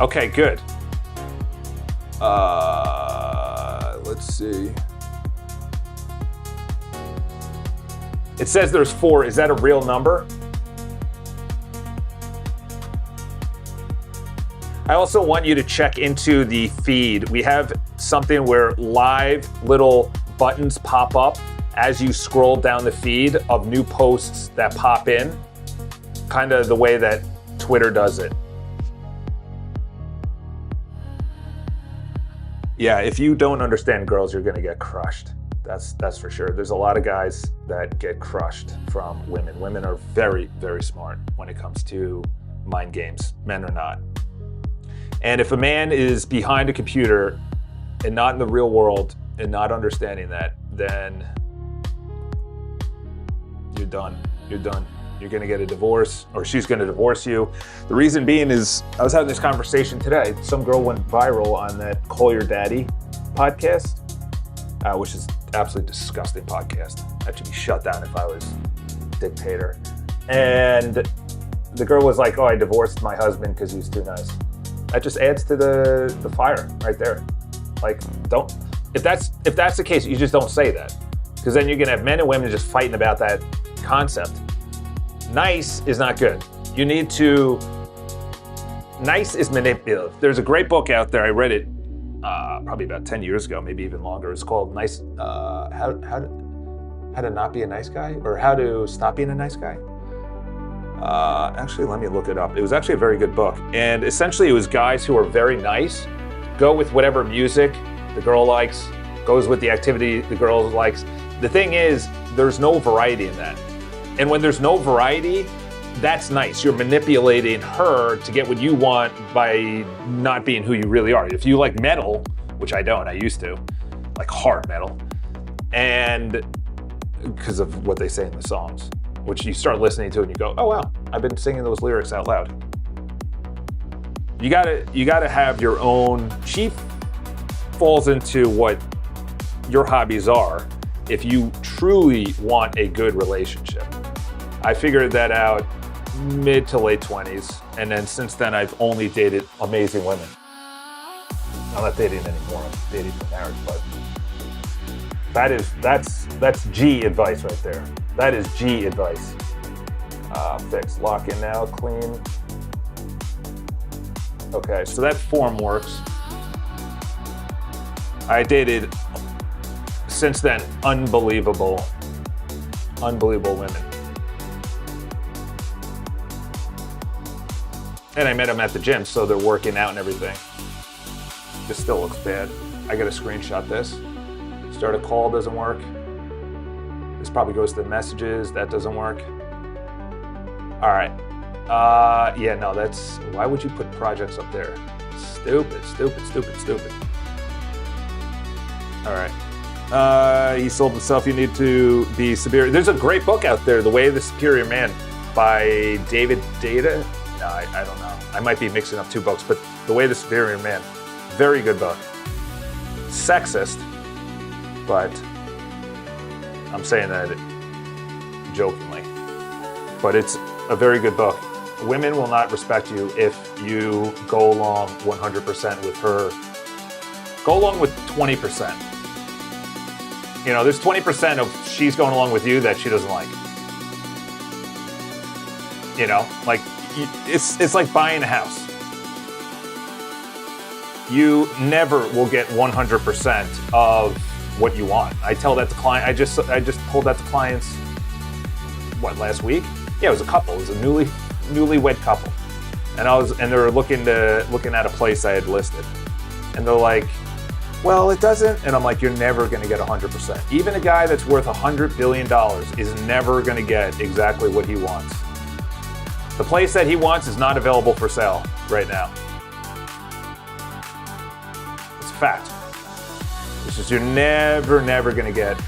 Okay, good. Let's see. It says there's 4. Is that a real number? I also want you to check into the feed. We have something where live little buttons pop up as you scroll down the feed of new posts that pop in, kind of the way that Twitter does it. Yeah, if you don't understand girls, you're gonna get crushed. That's for sure. There's a lot of guys that get crushed from women. Women are very, very smart when it comes to mind games. Men are not. And if a man is behind a computer and not in the real world and not understanding that, then you're done. You're done. You're gonna get a divorce, or she's gonna divorce you. The reason being is, I was having this conversation today. Some girl went viral on that Call Your Daddy podcast, which is absolutely disgusting podcast. That should be shut down if I was dictator. And the girl was like, oh, I divorced my husband because he's too nice. That just adds to the fire right there. Like, don't, if that's the case, you just don't say that. Because then you're gonna have men and women just fighting about that concept. Nice is not good. You need to, nice is manipulative. There's a great book out there, I read it probably about 10 years ago, maybe even longer. It's called Nice, how to not be a nice guy, or how to stop being a nice guy. Actually, let me look it up. It was actually a very good book. And essentially it was guys who are very nice, go with whatever music the girl likes, goes with the activity the girl likes. The thing is, there's no variety in that. And when there's no variety, that's nice. You're manipulating her to get what you want by not being who you really are. If you like metal, which I don't, I used to, like hard metal, and because of what they say in the songs, which you start listening to and you go, oh wow, I've been singing those lyrics out loud. You gotta have your own. She falls into what your hobbies are if you truly want a good relationship. I figured that out mid to late 20s, and then since then I've only dated amazing women. I'm not dating anymore, I'm dating for marriage, but that's G advice right there. That is G advice. Fix, lock in now, clean. Okay, so that form works. I dated, since then, unbelievable women. And I met them at the gym, so they're working out and everything. This still looks bad. I gotta screenshot this. Start a call doesn't work. This probably goes to the messages, that doesn't work. All right. Yeah, no, that's, why would you put projects up there? Stupid. All right. He sold himself, you need to be superior. There's a great book out there, The Way of the Superior Man by David Data. No, I don't know. I might be mixing up two books, but The Way of the Superior Man, very good book. Sexist, but I'm saying that jokingly. But it's a very good book. Women will not respect you if you go along 100% with her. Go along with 20%. You know, there's 20% of she's going along with you that she doesn't like. You know, like, it's like buying a house. You never will get 100% of what you want. I tell that to clients. I just told that to clients, last week? Yeah, it was a couple. It was a newlywed couple. And they were looking at a place I had listed. And they're like, well, it doesn't. And I'm like, you're never going to get 100%. Even a guy that's worth $100 billion is never going to get exactly what he wants. The place that he wants is not available for sale right now. It's a fact. It's just you're never going to get.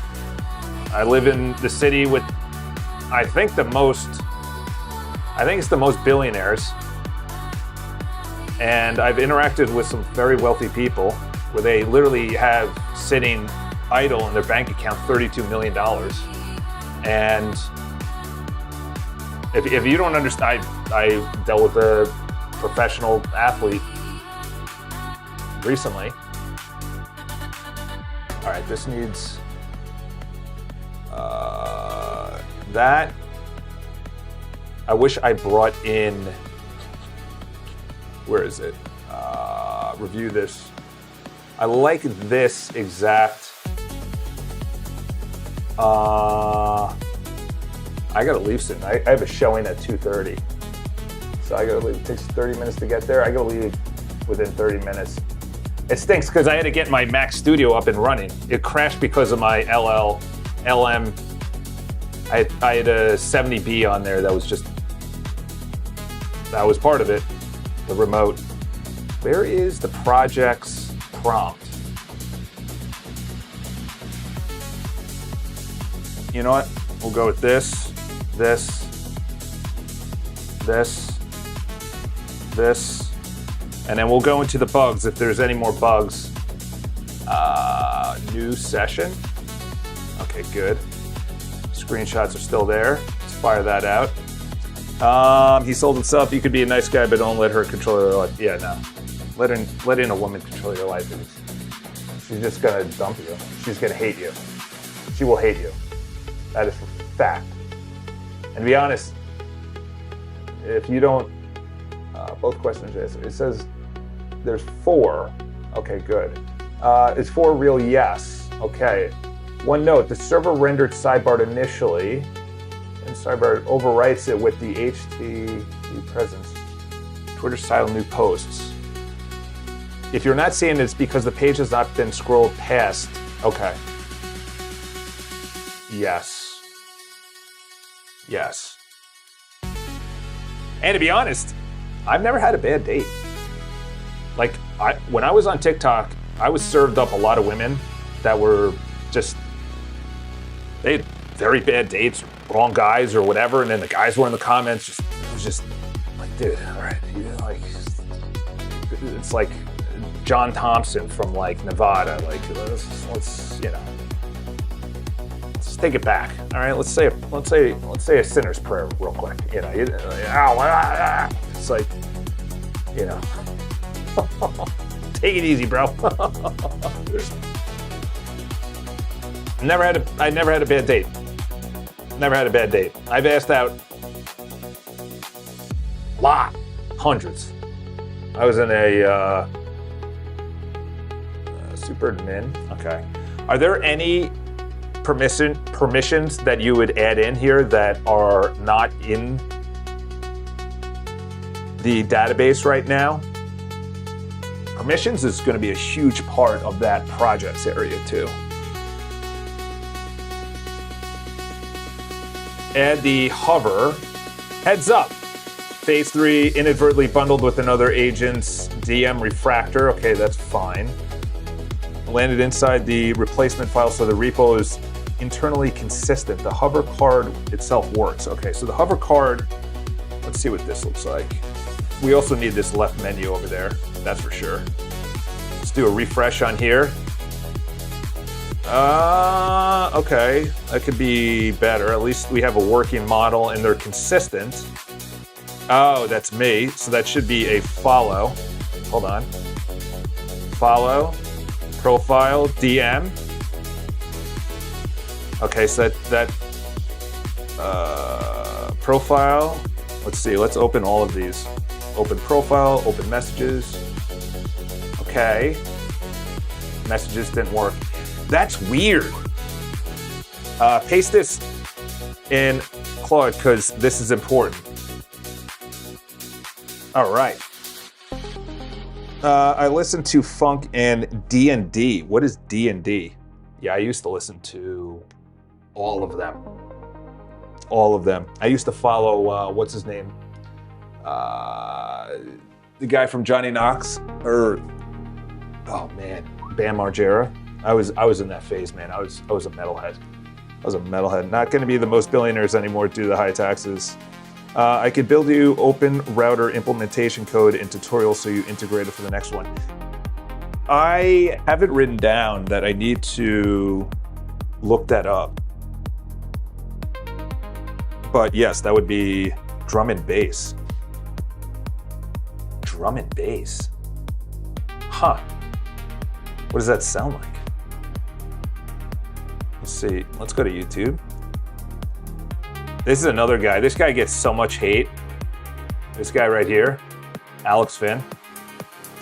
I live in the city with, I think it's the most billionaires. And I've interacted with some very wealthy people where they literally have sitting idle in their bank account $32 million. And if you don't understand, I dealt with a professional athlete recently. All right, this needs that. I wish I brought in, where is it? Review this. I like this exact. I gotta leave soon. I have a showing at 2:30. So I gotta leave. It takes 30 minutes to get there. I gotta leave within 30 minutes. It stinks because I had to get my Mac Studio up and running. It crashed because of my LM. I had a 70B on there that was part of it, the remote. Where is the project's prompt? You know what? We'll go with this, and then we'll go into the bugs if there's any more bugs. New session. Okay, good. Screenshots are still there. Let's fire that out. He sold himself. You could be a nice guy, but don't let her control your life. Yeah, no. Let in a woman control your life. She's just gonna dump you. She's gonna hate you. She will hate you. That is a fact. And to be honest, if you don't, both questions answered. It says there's 4. Okay, good. Is 4 real? Yes. Okay. One note, the server rendered sidebar initially, and sidebar overwrites it with the HTTP presence. Twitter style new posts. If you're not seeing it, it's because the page has not been scrolled past. Okay. Yes. Yes. And to be honest, I've never had a bad date. Like, when I was on TikTok, I was served up a lot of women that were just, they had very bad dates, wrong guys or whatever, and then the guys were in the comments, it was just like, dude, all right, like, it's like John Thompson from like Nevada, like let's take it back, all right? Let's say a sinner's prayer real quick, it's like, take it easy, bro. I never had a bad date. Never had a bad date. I've asked out a lot, hundreds. I was in a super admin. Okay. Are there any permissions that you would add in here that are not in the database right now? Permissions is going to be a huge part of that projects area too. Add the hover. Heads up. Phase 3 inadvertently bundled with another agent's DM refractor. Okay, that's fine. Landed inside the replacement file so the repo is internally consistent. The hover card itself works. Okay, so the hover card, let's see what this looks like. We also need this left menu over there, that's for sure. Let's do a refresh on here. Okay, that could be better. At least we have a working model and they're consistent. Oh, that's me, so that should be a follow. Hold on. Follow, profile, DM. Okay, so that profile, let's see, let's open all of these. Open profile, open messages. Okay. Messages didn't work. That's weird. Paste this in Claude because this is important. All right. I listen to funk and D&D. What is D&D? Yeah, I used to listen to all of them. All of them. I used to follow, what's his name? The guy from Johnny Knox, or oh man, Bam Margera. I was in that phase, man. I was a metalhead. I was a metalhead. Not going to be the most billionaires anymore due to the high taxes. I could build you open router implementation code and tutorials so you integrate it for the next one. I have it written down that I need to look that up. But yes, that would be drum and bass. Drum and bass. Huh. What does that sound like? Let's see. Let's go to YouTube. This is another guy. This guy gets so much hate. This guy right here, Alex Finn.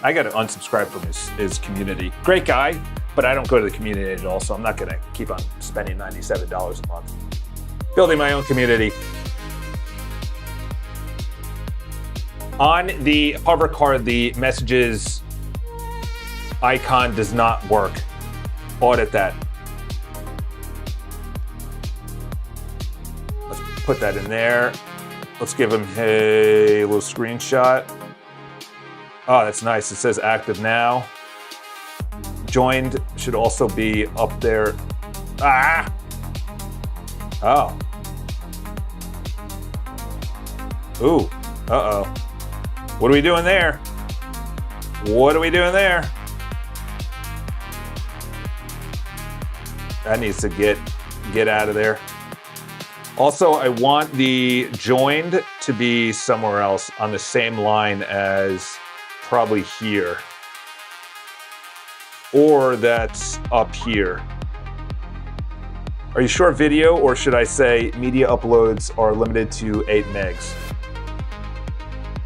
I got to unsubscribe from his community. Great guy, but I don't go to the community at all, so I'm not going to keep on spending $97 a month. Building my own community. On the hover card, the messages icon does not work. Audit that. Let's put that in there. Let's give him a little screenshot. Oh, that's nice. It says active now. Joined should also be up there. Ah! Oh. Ooh. Uh-oh. What are we doing there? What are we doing there? That needs to get out of there. Also, I want the joined to be somewhere else on the same line as probably here. Or that's up here. Are you sure video, or should I say media uploads are limited to 8 megs?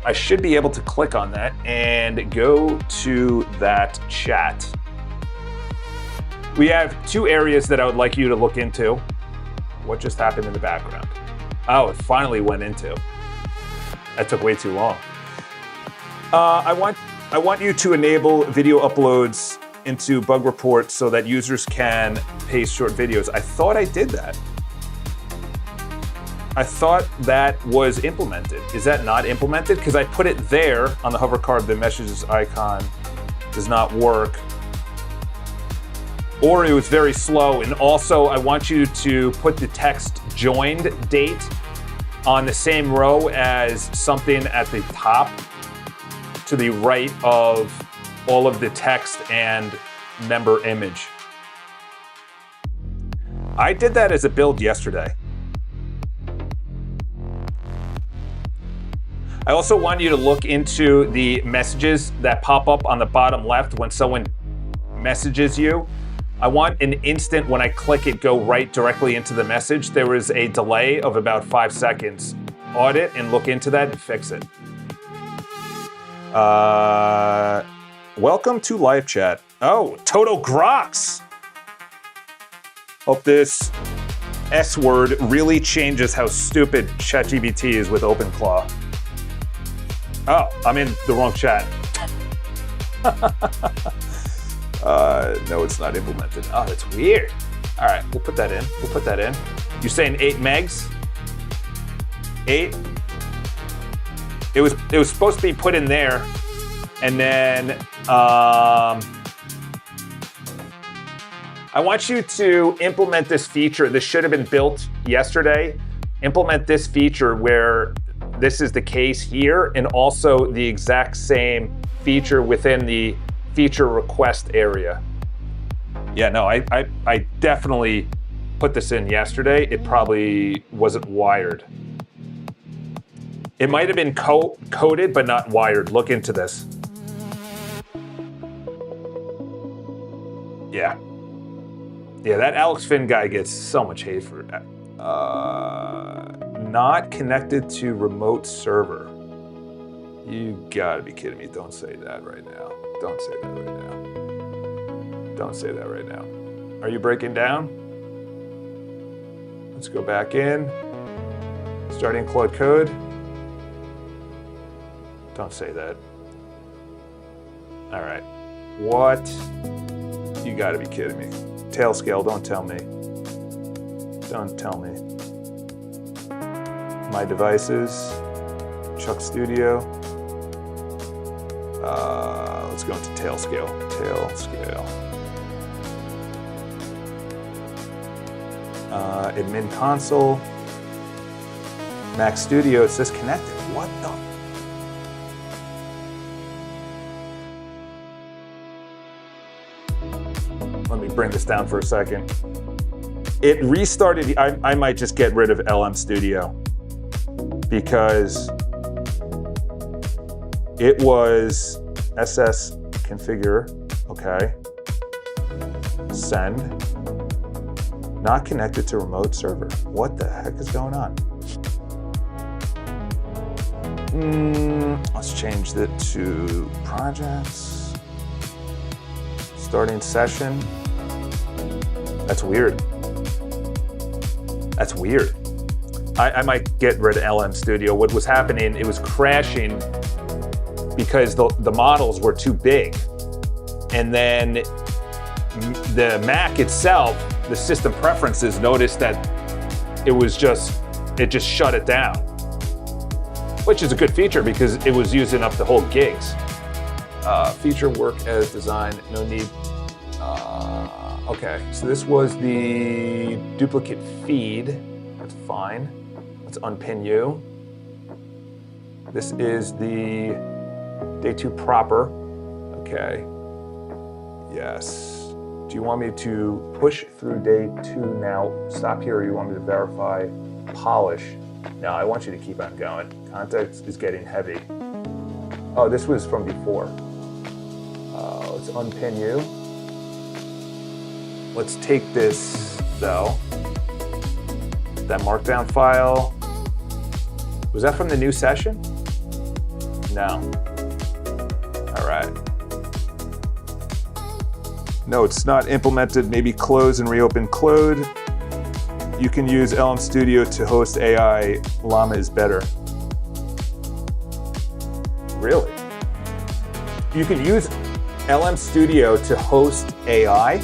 I should be able to click on that and go to that chat. We have 2 areas that I would like you to look into. What just happened in the background? Oh, it finally went into. That took way too long. I want you to enable video uploads into bug report so that users can paste short videos. I thought I did that. I thought that was implemented. Is that not implemented? Because I put it there on the hover card, the messages icon does not work. Or it was very slow. And also I want you to put the text joined date on the same row as something at the top to the right of all of the text and member image. I did that as a build yesterday. I also want you to look into the messages that pop up on the bottom left when someone messages you. I want an instant when I click it go right directly into the message. There is a delay of about 5 seconds. Audit and look into that and fix it. Welcome to live chat. Oh, Toto Grox. Hope this S word really changes how stupid ChatGPT is with OpenClaw. Oh, I'm in the wrong chat. No, it's not implemented. Oh, that's weird. All right, we'll put that in. We'll put that in. You're saying 8 megs? 8? It was supposed to be put in there, and then I want you to implement this feature. This should have been built yesterday. Implement this feature where this is the case here, and also the exact same feature within the feature request area. Yeah, no, I definitely put this in yesterday. It probably wasn't wired. It might have been coded, but not wired. Look into this. Yeah. Yeah, that Alex Finn guy gets so much hate for that. Not connected to remote server. You gotta be kidding me. Don't say that right now. Don't say that right now. Don't say that right now. Are you breaking down? Let's go back in. Starting Claude Code. Don't say that. All right. What? You gotta be kidding me. Tail scale, don't tell me. Don't tell me. My devices, Chuck Studio. Let's go into tail scale. Tail scale. Admin console. Mac Studio, it says connected. What the? Let me bring this down for a second. It restarted. I might just get rid of LM Studio because it was SS configure. Okay. Send. Not connected to remote server. What the heck is going on? Let's change it to projects. Starting session. That's weird. That's weird. I might get rid of LM Studio. What was happening, it was crashing because the models were too big. And then the Mac itself, the system preferences noticed that it just shut it down. Which is a good feature because it was using up the whole gigs. Feature work as designed, no need. Okay, so this was the duplicate feed. That's fine. Let's unpin you. This is the day 2 proper. Okay. Yes. Do you want me to push through day 2 now? Stop here, or you want me to verify polish? No, I want you to keep on going. Context is getting heavy. Oh, this was from before. Let's unpin you. Let's take this, though. That markdown file. Was that from the new session? No. All right. No, it's not implemented. Maybe close and reopen Claude. You can use LM Studio to host AI. Llama is better. Really? You can use LM Studio to host AI?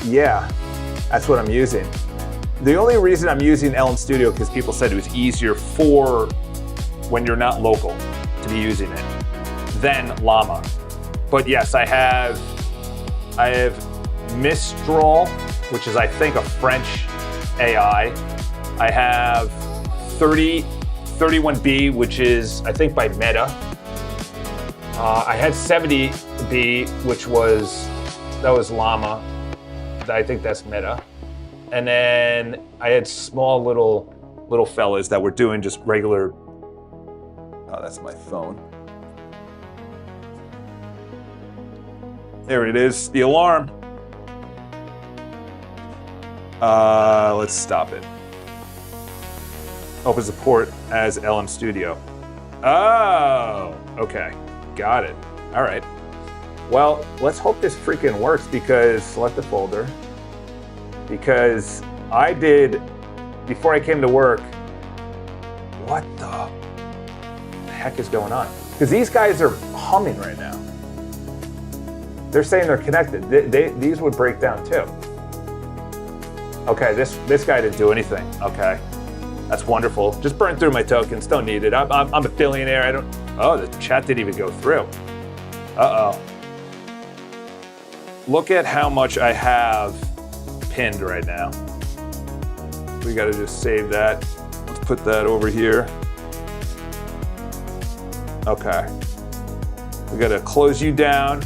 Yeah, that's what I'm using. The only reason I'm using LM Studio because people said it was easier for when you're not local to be using it than Llama. But yes, I have Mistral, which is I think a French AI. I have 31B, which is I think by Meta. I had 70B, which was Llama. I think that's Meta. And then I had small little fellas that were doing just regular. Oh, that's my phone. There it is, the alarm. Let's stop it. Open support as LM Studio. Oh, okay, got it. All right. Well, let's hope this freaking works because select the folder. Because I did, before I came to work, what the heck is going on? Because these guys are humming right now. They're saying they're connected. These would break down too. Okay, this guy didn't do anything. Okay, that's wonderful. Just burn through my tokens. Don't need it. I'm a billionaire. I don't. Oh, the chat didn't even go through. Uh-oh. Look at how much I have pinned right now. We got to just save that. Let's put that over here. Okay. We got to close you down.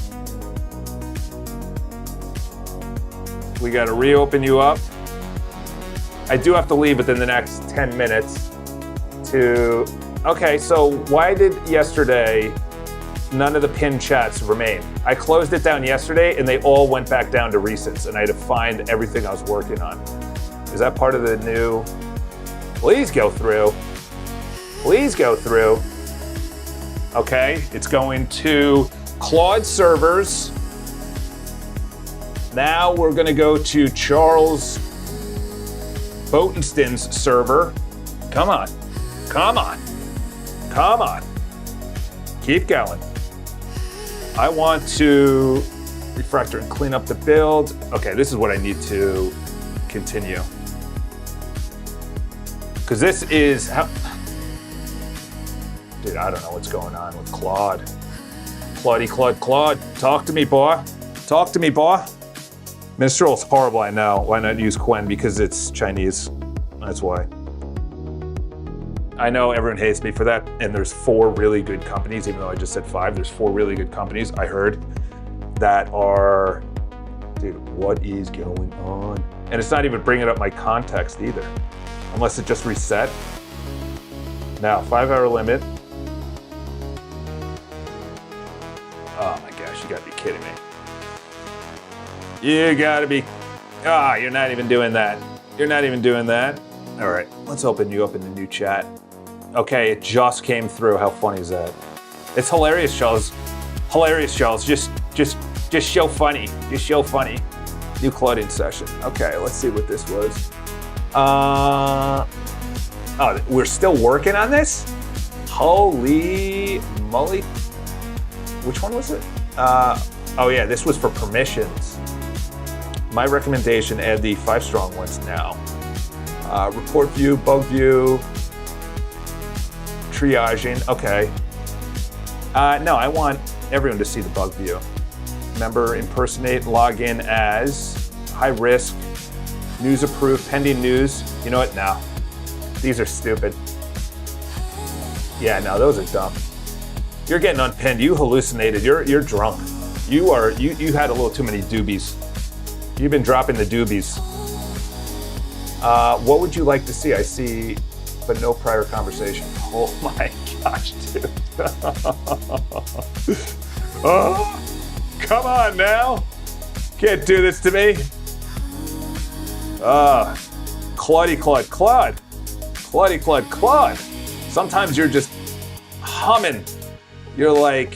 We got to reopen you up. I do have to leave within the next 10 minutes to... Okay, so why did yesterday none of the pinned chats remain? I closed it down yesterday and they all went back down to recents and I had to find everything I was working on. Is that part of the new... Please go through. Please go through. Okay, it's going to Claude servers. Now we're gonna go to Charles Botenston's server. Come on, come on, come on. Keep going. I want to refactor and clean up the build. Okay, this is what I need to continue. Because this is how... Dude, I don't know what's going on with Claude. Claude. Talk to me, boy. Talk to me, boy. Minstrel is horrible, I know. Why not use Quen? Because it's Chinese. That's why. I know everyone hates me for that, and there's 4 really good companies, even though I just said 5. There's 4 really good companies, I heard, that are... Dude, what is going on? And it's not even bringing up my context either. Unless it just reset. Now, 5-hour limit. Oh my gosh, you gotta be kidding me. You gotta be... you're not even doing that. You're not even doing that. All right, let's open you up in the new chat. Okay, it just came through. How funny is that? It's hilarious, Charles. Hilarious, Charles. Just show funny. Just show funny. New Claudian session. Okay, let's see what this was. Oh, we're still working on this? Holy moly. Which one was it? Oh yeah, this was for permissions. My recommendation, add the 5 strong ones now. Report view, bug view, triaging, okay. No, I want everyone to see the bug view. Remember, impersonate, log in as, high risk, news approved, pending news. You know what, no. These are stupid. Yeah, no, those are dumb. You're getting unpinned, you hallucinated, you're drunk. You had a little too many doobies. You've been dropping the doobies. What would you like to see? I see, but no prior conversation. Oh my gosh, dude. Oh, come on now. Can't do this to me. Claude. Sometimes you're just humming. You're like,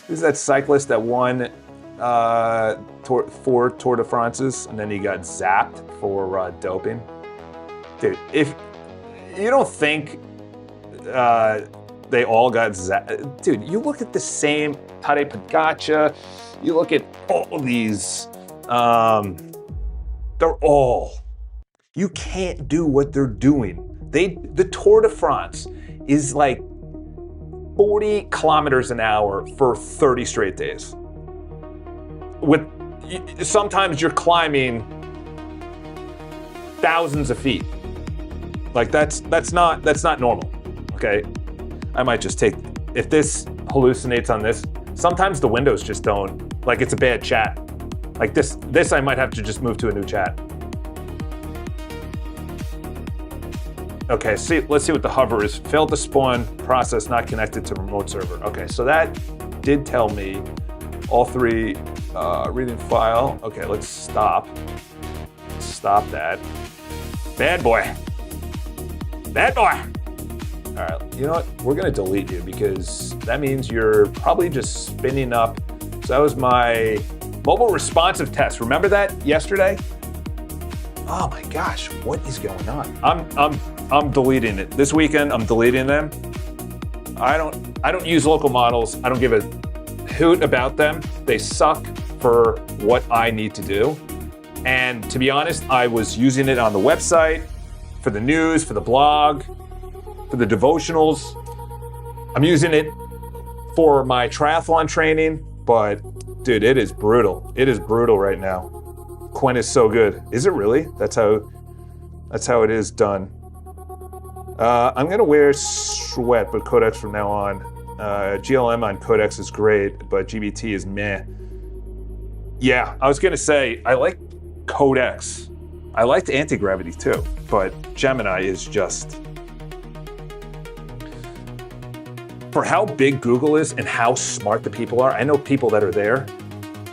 who's that cyclist that won 4 Tour de France's and then he got zapped for doping? Dude, if you don't think they all got zapped, dude, you look at the same Tadej Pogacar, you look at all these, they're all, you can't do what they're doing. The Tour de France is like 40 kilometers an hour for 30 straight days. Sometimes you're climbing thousands of feet. Like that's not normal. Okay, I might just take, if this hallucinates on this, sometimes the windows just don't, like it's a bad chat. Like this I might have to just move to a new chat. Okay, let's see what the hover is. Failed to spawn, process not connected to remote server. Okay, so that did tell me all 3 reading file. Okay, let's stop. Stop that. Bad boy. All right, you know what? We're gonna delete you because that means you're probably just spinning up. So that was my mobile responsive test. Remember that yesterday? Oh my gosh, what is going on? I'm deleting it. This weekend, I'm deleting them. I don't use local models. I don't give a hoot about them. They suck for what I need to do. And to be honest, I was using it on the website, for the news, for the blog, for the devotionals. I'm using it for my triathlon training, but dude, it is brutal. It is brutal right now. Quen is so good. Is it really? That's how it is done. I'm gonna wear sweat, but Codex from now on. GLM on Codex is great, but GBT is meh. Yeah, I was gonna say, I like Codex. I liked anti-gravity too, but Gemini is just... For how big Google is and how smart the people are, I know people that are there.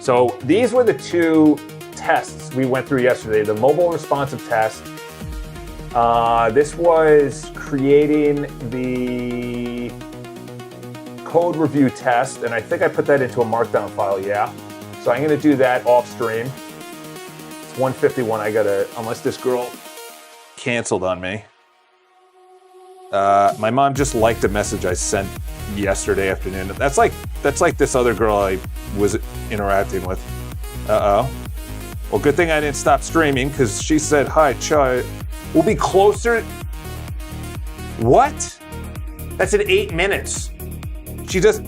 So these were the 2 tests we went through yesterday, the mobile responsive test. This was creating the code review test, and I think I put that into a markdown file, yeah. So I'm gonna do that off stream. It's 1:51, unless this girl canceled on me. My mom just liked a message I sent yesterday afternoon. That's like this other girl I was interacting with. Uh-oh. Well, good thing I didn't stop streaming because she said, hi, Chai. We'll be closer. What? That's in 8 minutes. She just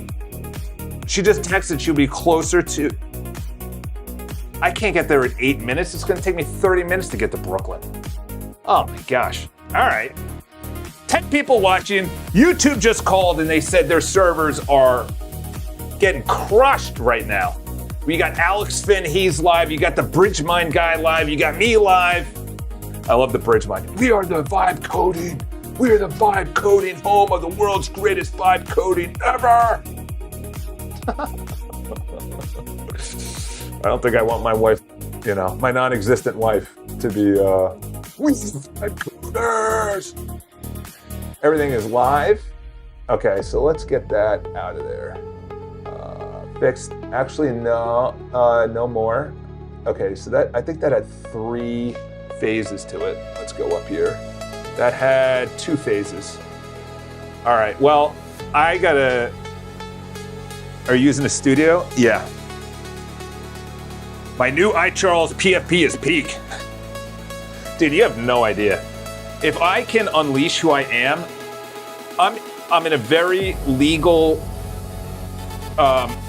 texted she'll be closer to. I can't get there in 8 minutes. It's gonna take me 30 minutes to get to Brooklyn. Oh my gosh. All right. 10 people watching. YouTube just called and they said their servers are getting crushed right now. We got Alex Finn, he's live. You got the Bridge Mine guy live. You got me live. I love the Bridge Mine. We are the vibe coding. We are the vibe coding home of the world's greatest vibe coding ever. I don't think I want my wife, my non-existent wife to be, we vibe coders. Everything is live. Okay, so let's get that out of there. Fixed. Actually, no more. Okay, so I think that had 3 phases to it. Let's go up here. That had 2 phases. All right, well, are you using a studio? Yeah. My new iCharles PFP is peak. Dude, you have no idea. If I can unleash who I am, I'm in a very legal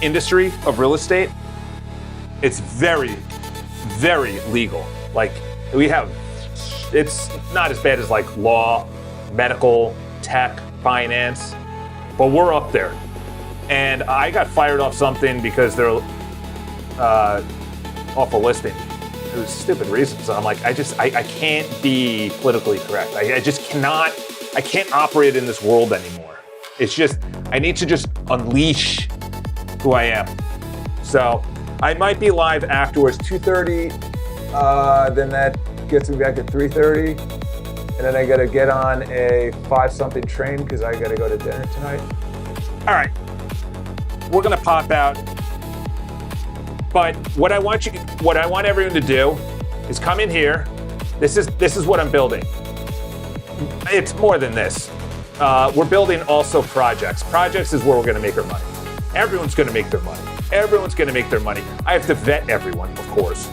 industry of real estate. It's very, very legal. Like it's not as bad as like law, medical, tech, finance, but we're up there. And I got fired off something because they're off a listing. It was stupid reasons. I'm like, I can't be politically correct. I can't operate in this world anymore. It's just, I need to just unleash who I am. So I might be live afterwards, 2:30, then that gets me back at 3:30, and then I gotta get on a 5-something train because I gotta go to dinner tonight. All right, we're gonna pop out. But what I want everyone to do is come in here. This is what I'm building. It's more than this. We're building also projects. Projects is where we're gonna make our money. Everyone's gonna make their money. Everyone's gonna make their money. I have to vet everyone, of course.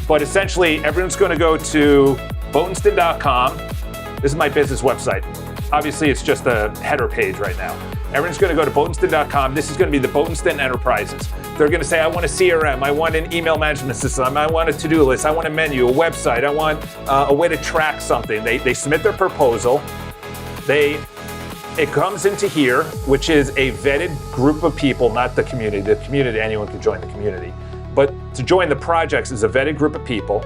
But essentially, everyone's gonna go to Boatenston.com. This is my business website. Obviously, it's just a header page right now. Everyone's gonna go to Boatenston.com. This is gonna be the Boatenston Enterprises. They're gonna say, I want a CRM, I want an email management system, I want a to-do list, I want a menu, a website, I want a way to track something. They submit their proposal. It comes into here, which is a vetted group of people, not the community. The community, anyone can join the community. But to join the projects is a vetted group of people,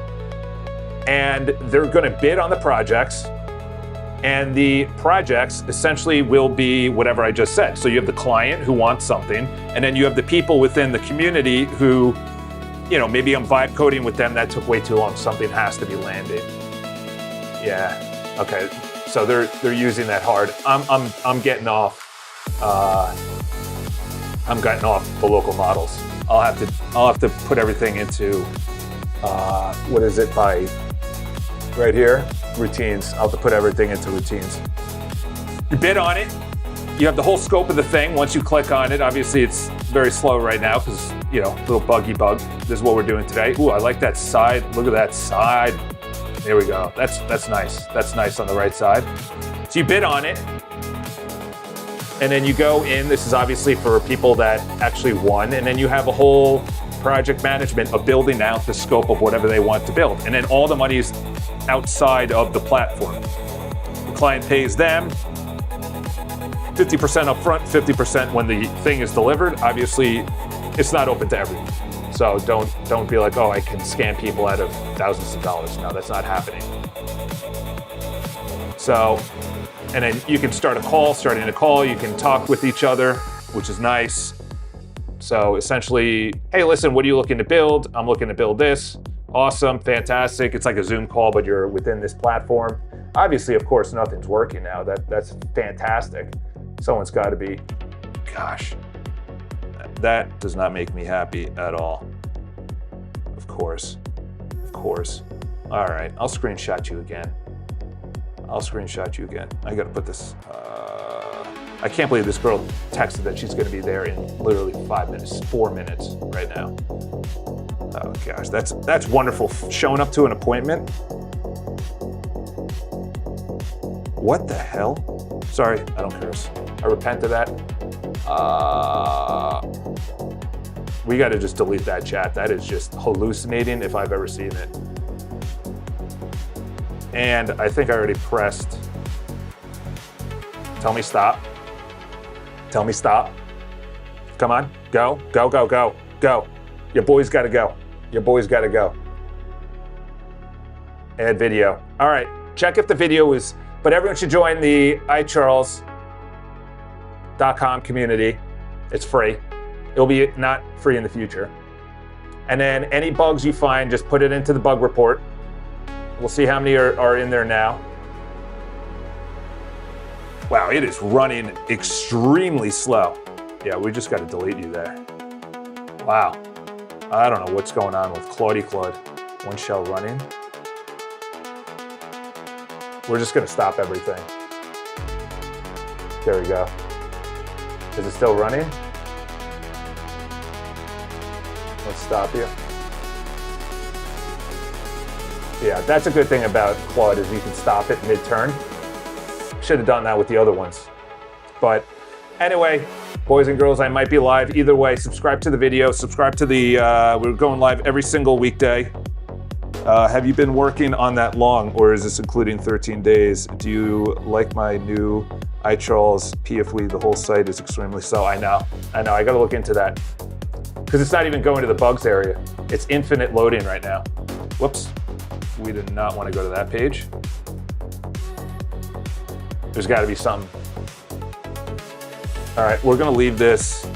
and they're gonna bid on the projects, and the projects essentially will be whatever I just said. So you have the client who wants something, and then you have the people within the community who, maybe I'm vibe coding with them, that took way too long, something has to be landed. Yeah, okay. So they're using that hard. I'm getting off. I'm getting off the local models. I'll have to put everything into what is it by right here? Routines. I'll have to put everything into routines. You bid on it. You have the whole scope of the thing. Once you click on it, obviously it's very slow right now because little buggy bug. This is what we're doing today. Ooh, I like that side. Look at that side. There we go. That's nice. That's nice on the right side. So you bid on it, and then you go in. This is obviously for people that actually won, and then you have a whole project management of building out the scope of whatever they want to build. And then all the money is outside of the platform. The client pays them 50% up front, 50% when the thing is delivered. Obviously, it's not open to everyone. So don't be like, oh, I can scam people out of thousands of dollars. No, that's not happening. So, and then you can starting a call, you can talk with each other, which is nice. So essentially, hey, listen, what are you looking to build? I'm looking to build this. Awesome, fantastic. It's like a Zoom call, but you're within this platform. Obviously, of course, nothing's working now. That's fantastic. Someone's got to be, gosh. That does not make me happy at all. Of course. All right, I'll screenshot you again. I'll screenshot you again. I gotta put this. I can't believe this girl texted that she's gonna be there in literally 5 minutes, 4 minutes right now. Oh gosh, that's wonderful. Showing up to an appointment. What the hell? Sorry, I don't curse. I repent of that. We gotta just delete that chat. That is just hallucinating if I've ever seen it. And I think I already pressed. Tell me stop. Tell me stop. Come on, go, go, go, go, go. Your boy's gotta go. Your boy's gotta go. Add video. All right, check if the video is, but everyone should join the iCharles.com community. It's free. It'll be not free in the future. And then any bugs you find, just put it into the bug report. We'll see how many are in there now. Wow, it is running extremely slow. Yeah, we just got to delete you there. Wow. I don't know what's going on with Claude. One shell running. We're just going to stop everything. There we go. Is it still running? Let's stop you. Yeah, that's a good thing about Claude is you can stop it mid-turn. Should have done that with the other ones. But anyway, boys and girls, I might be live. Either way, subscribe to the video, subscribe to the, we're going live every single weekday. Have you been working on that long, or is this including 13 days? Do you like my new iCharles PFW? The whole site is extremely slow. I know, I gotta look into that. Because it's not even going to the bugs area. It's infinite loading right now. Whoops. We did not want to go to that page. There's got to be something. All right, we're going to leave this.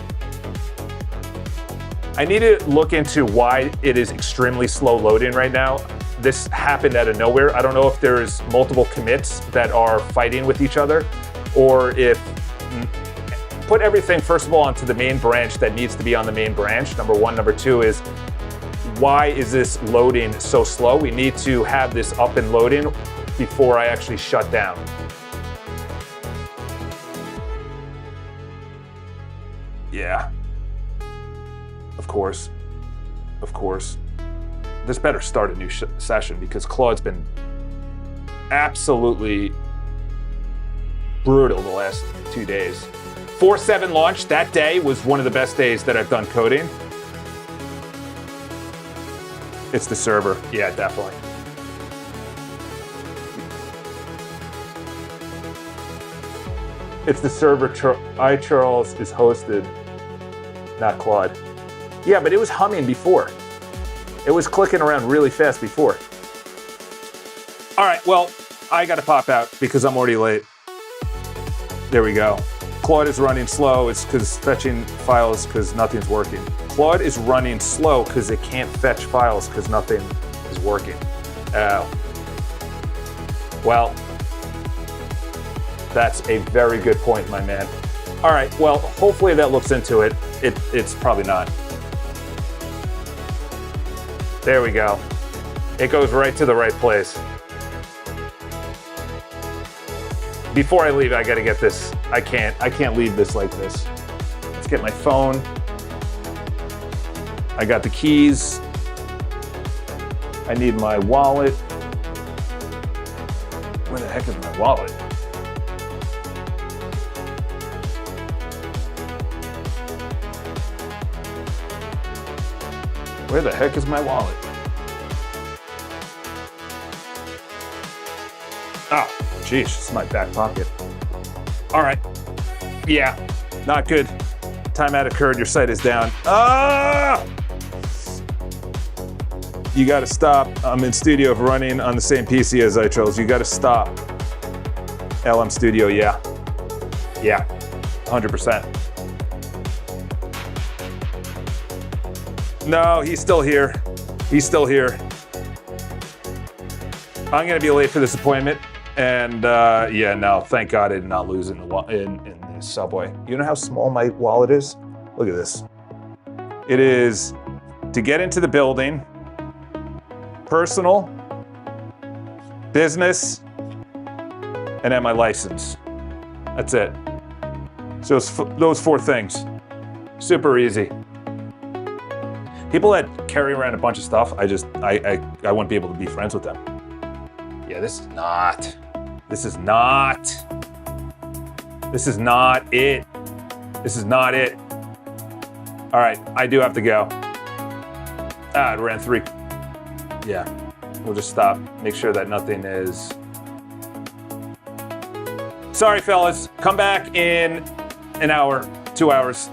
I need to look into why it is extremely slow loading right now. This happened out of nowhere. I don't know if there's multiple commits that are fighting with each other, or if put everything, first of all, onto the main branch that needs to be on the main branch, number one. Number two is, why is this loading so slow? We need to have this up and loading before I actually shut down. Yeah. Of course. This better start a new session because Claude's been absolutely brutal the last 2 days. 4/7 launch, that day was one of the best days that I've done coding. It's the server. Yeah, definitely. It's the server. iCharles is hosted, not Claude. Yeah, but it was humming before. It was clicking around really fast before. All right, well, I got to pop out because I'm already late. There we go. Claude is running slow. It's because fetching files because nothing's working. Claude is running slow because it can't fetch files because nothing is working. Well, that's a very good point, my man. All right, well, hopefully that looks into it. It's probably not. There we go. It goes right to the right place. Before I leave, I gotta get this. I can't leave this like this. Let's get my phone. I got the keys. I need my wallet. Where the heck is my wallet? Where the heck is my wallet? Oh, geez, it's my back pocket. All right. Yeah, not good. Timeout occurred, your site is down. Ah! You gotta stop. I'm in studio running on the same PC as iCharles. You gotta stop. LM Studio, yeah. Yeah, 100%. No, he's still here. He's still here. I'm gonna be late for this appointment. And yeah, no, thank God I did not lose it in the subway. You know how small my wallet is? Look at this. It is to get into the building, personal, business, and then my license. That's it. So those 4 things. Super easy. People that carry around a bunch of stuff, I wouldn't be able to be friends with them. Yeah, this is not it. This is not it. All right, I do have to go. It ran 3. Yeah, we'll just stop. Make sure that nothing is... Sorry, fellas. Come back in an hour, 2 hours.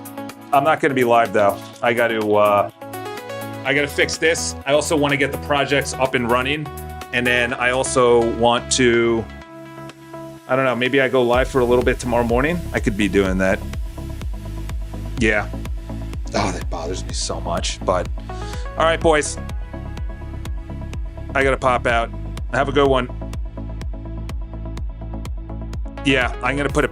I'm not going to be live, though. I got to fix this. I also want to get the projects up and running. And then I also want to... I don't know, maybe I go live for a little bit tomorrow morning. I could be doing that. Yeah. Oh, that bothers me so much. But, all right, boys. I got to pop out. Have a good one. Yeah, I'm going to put a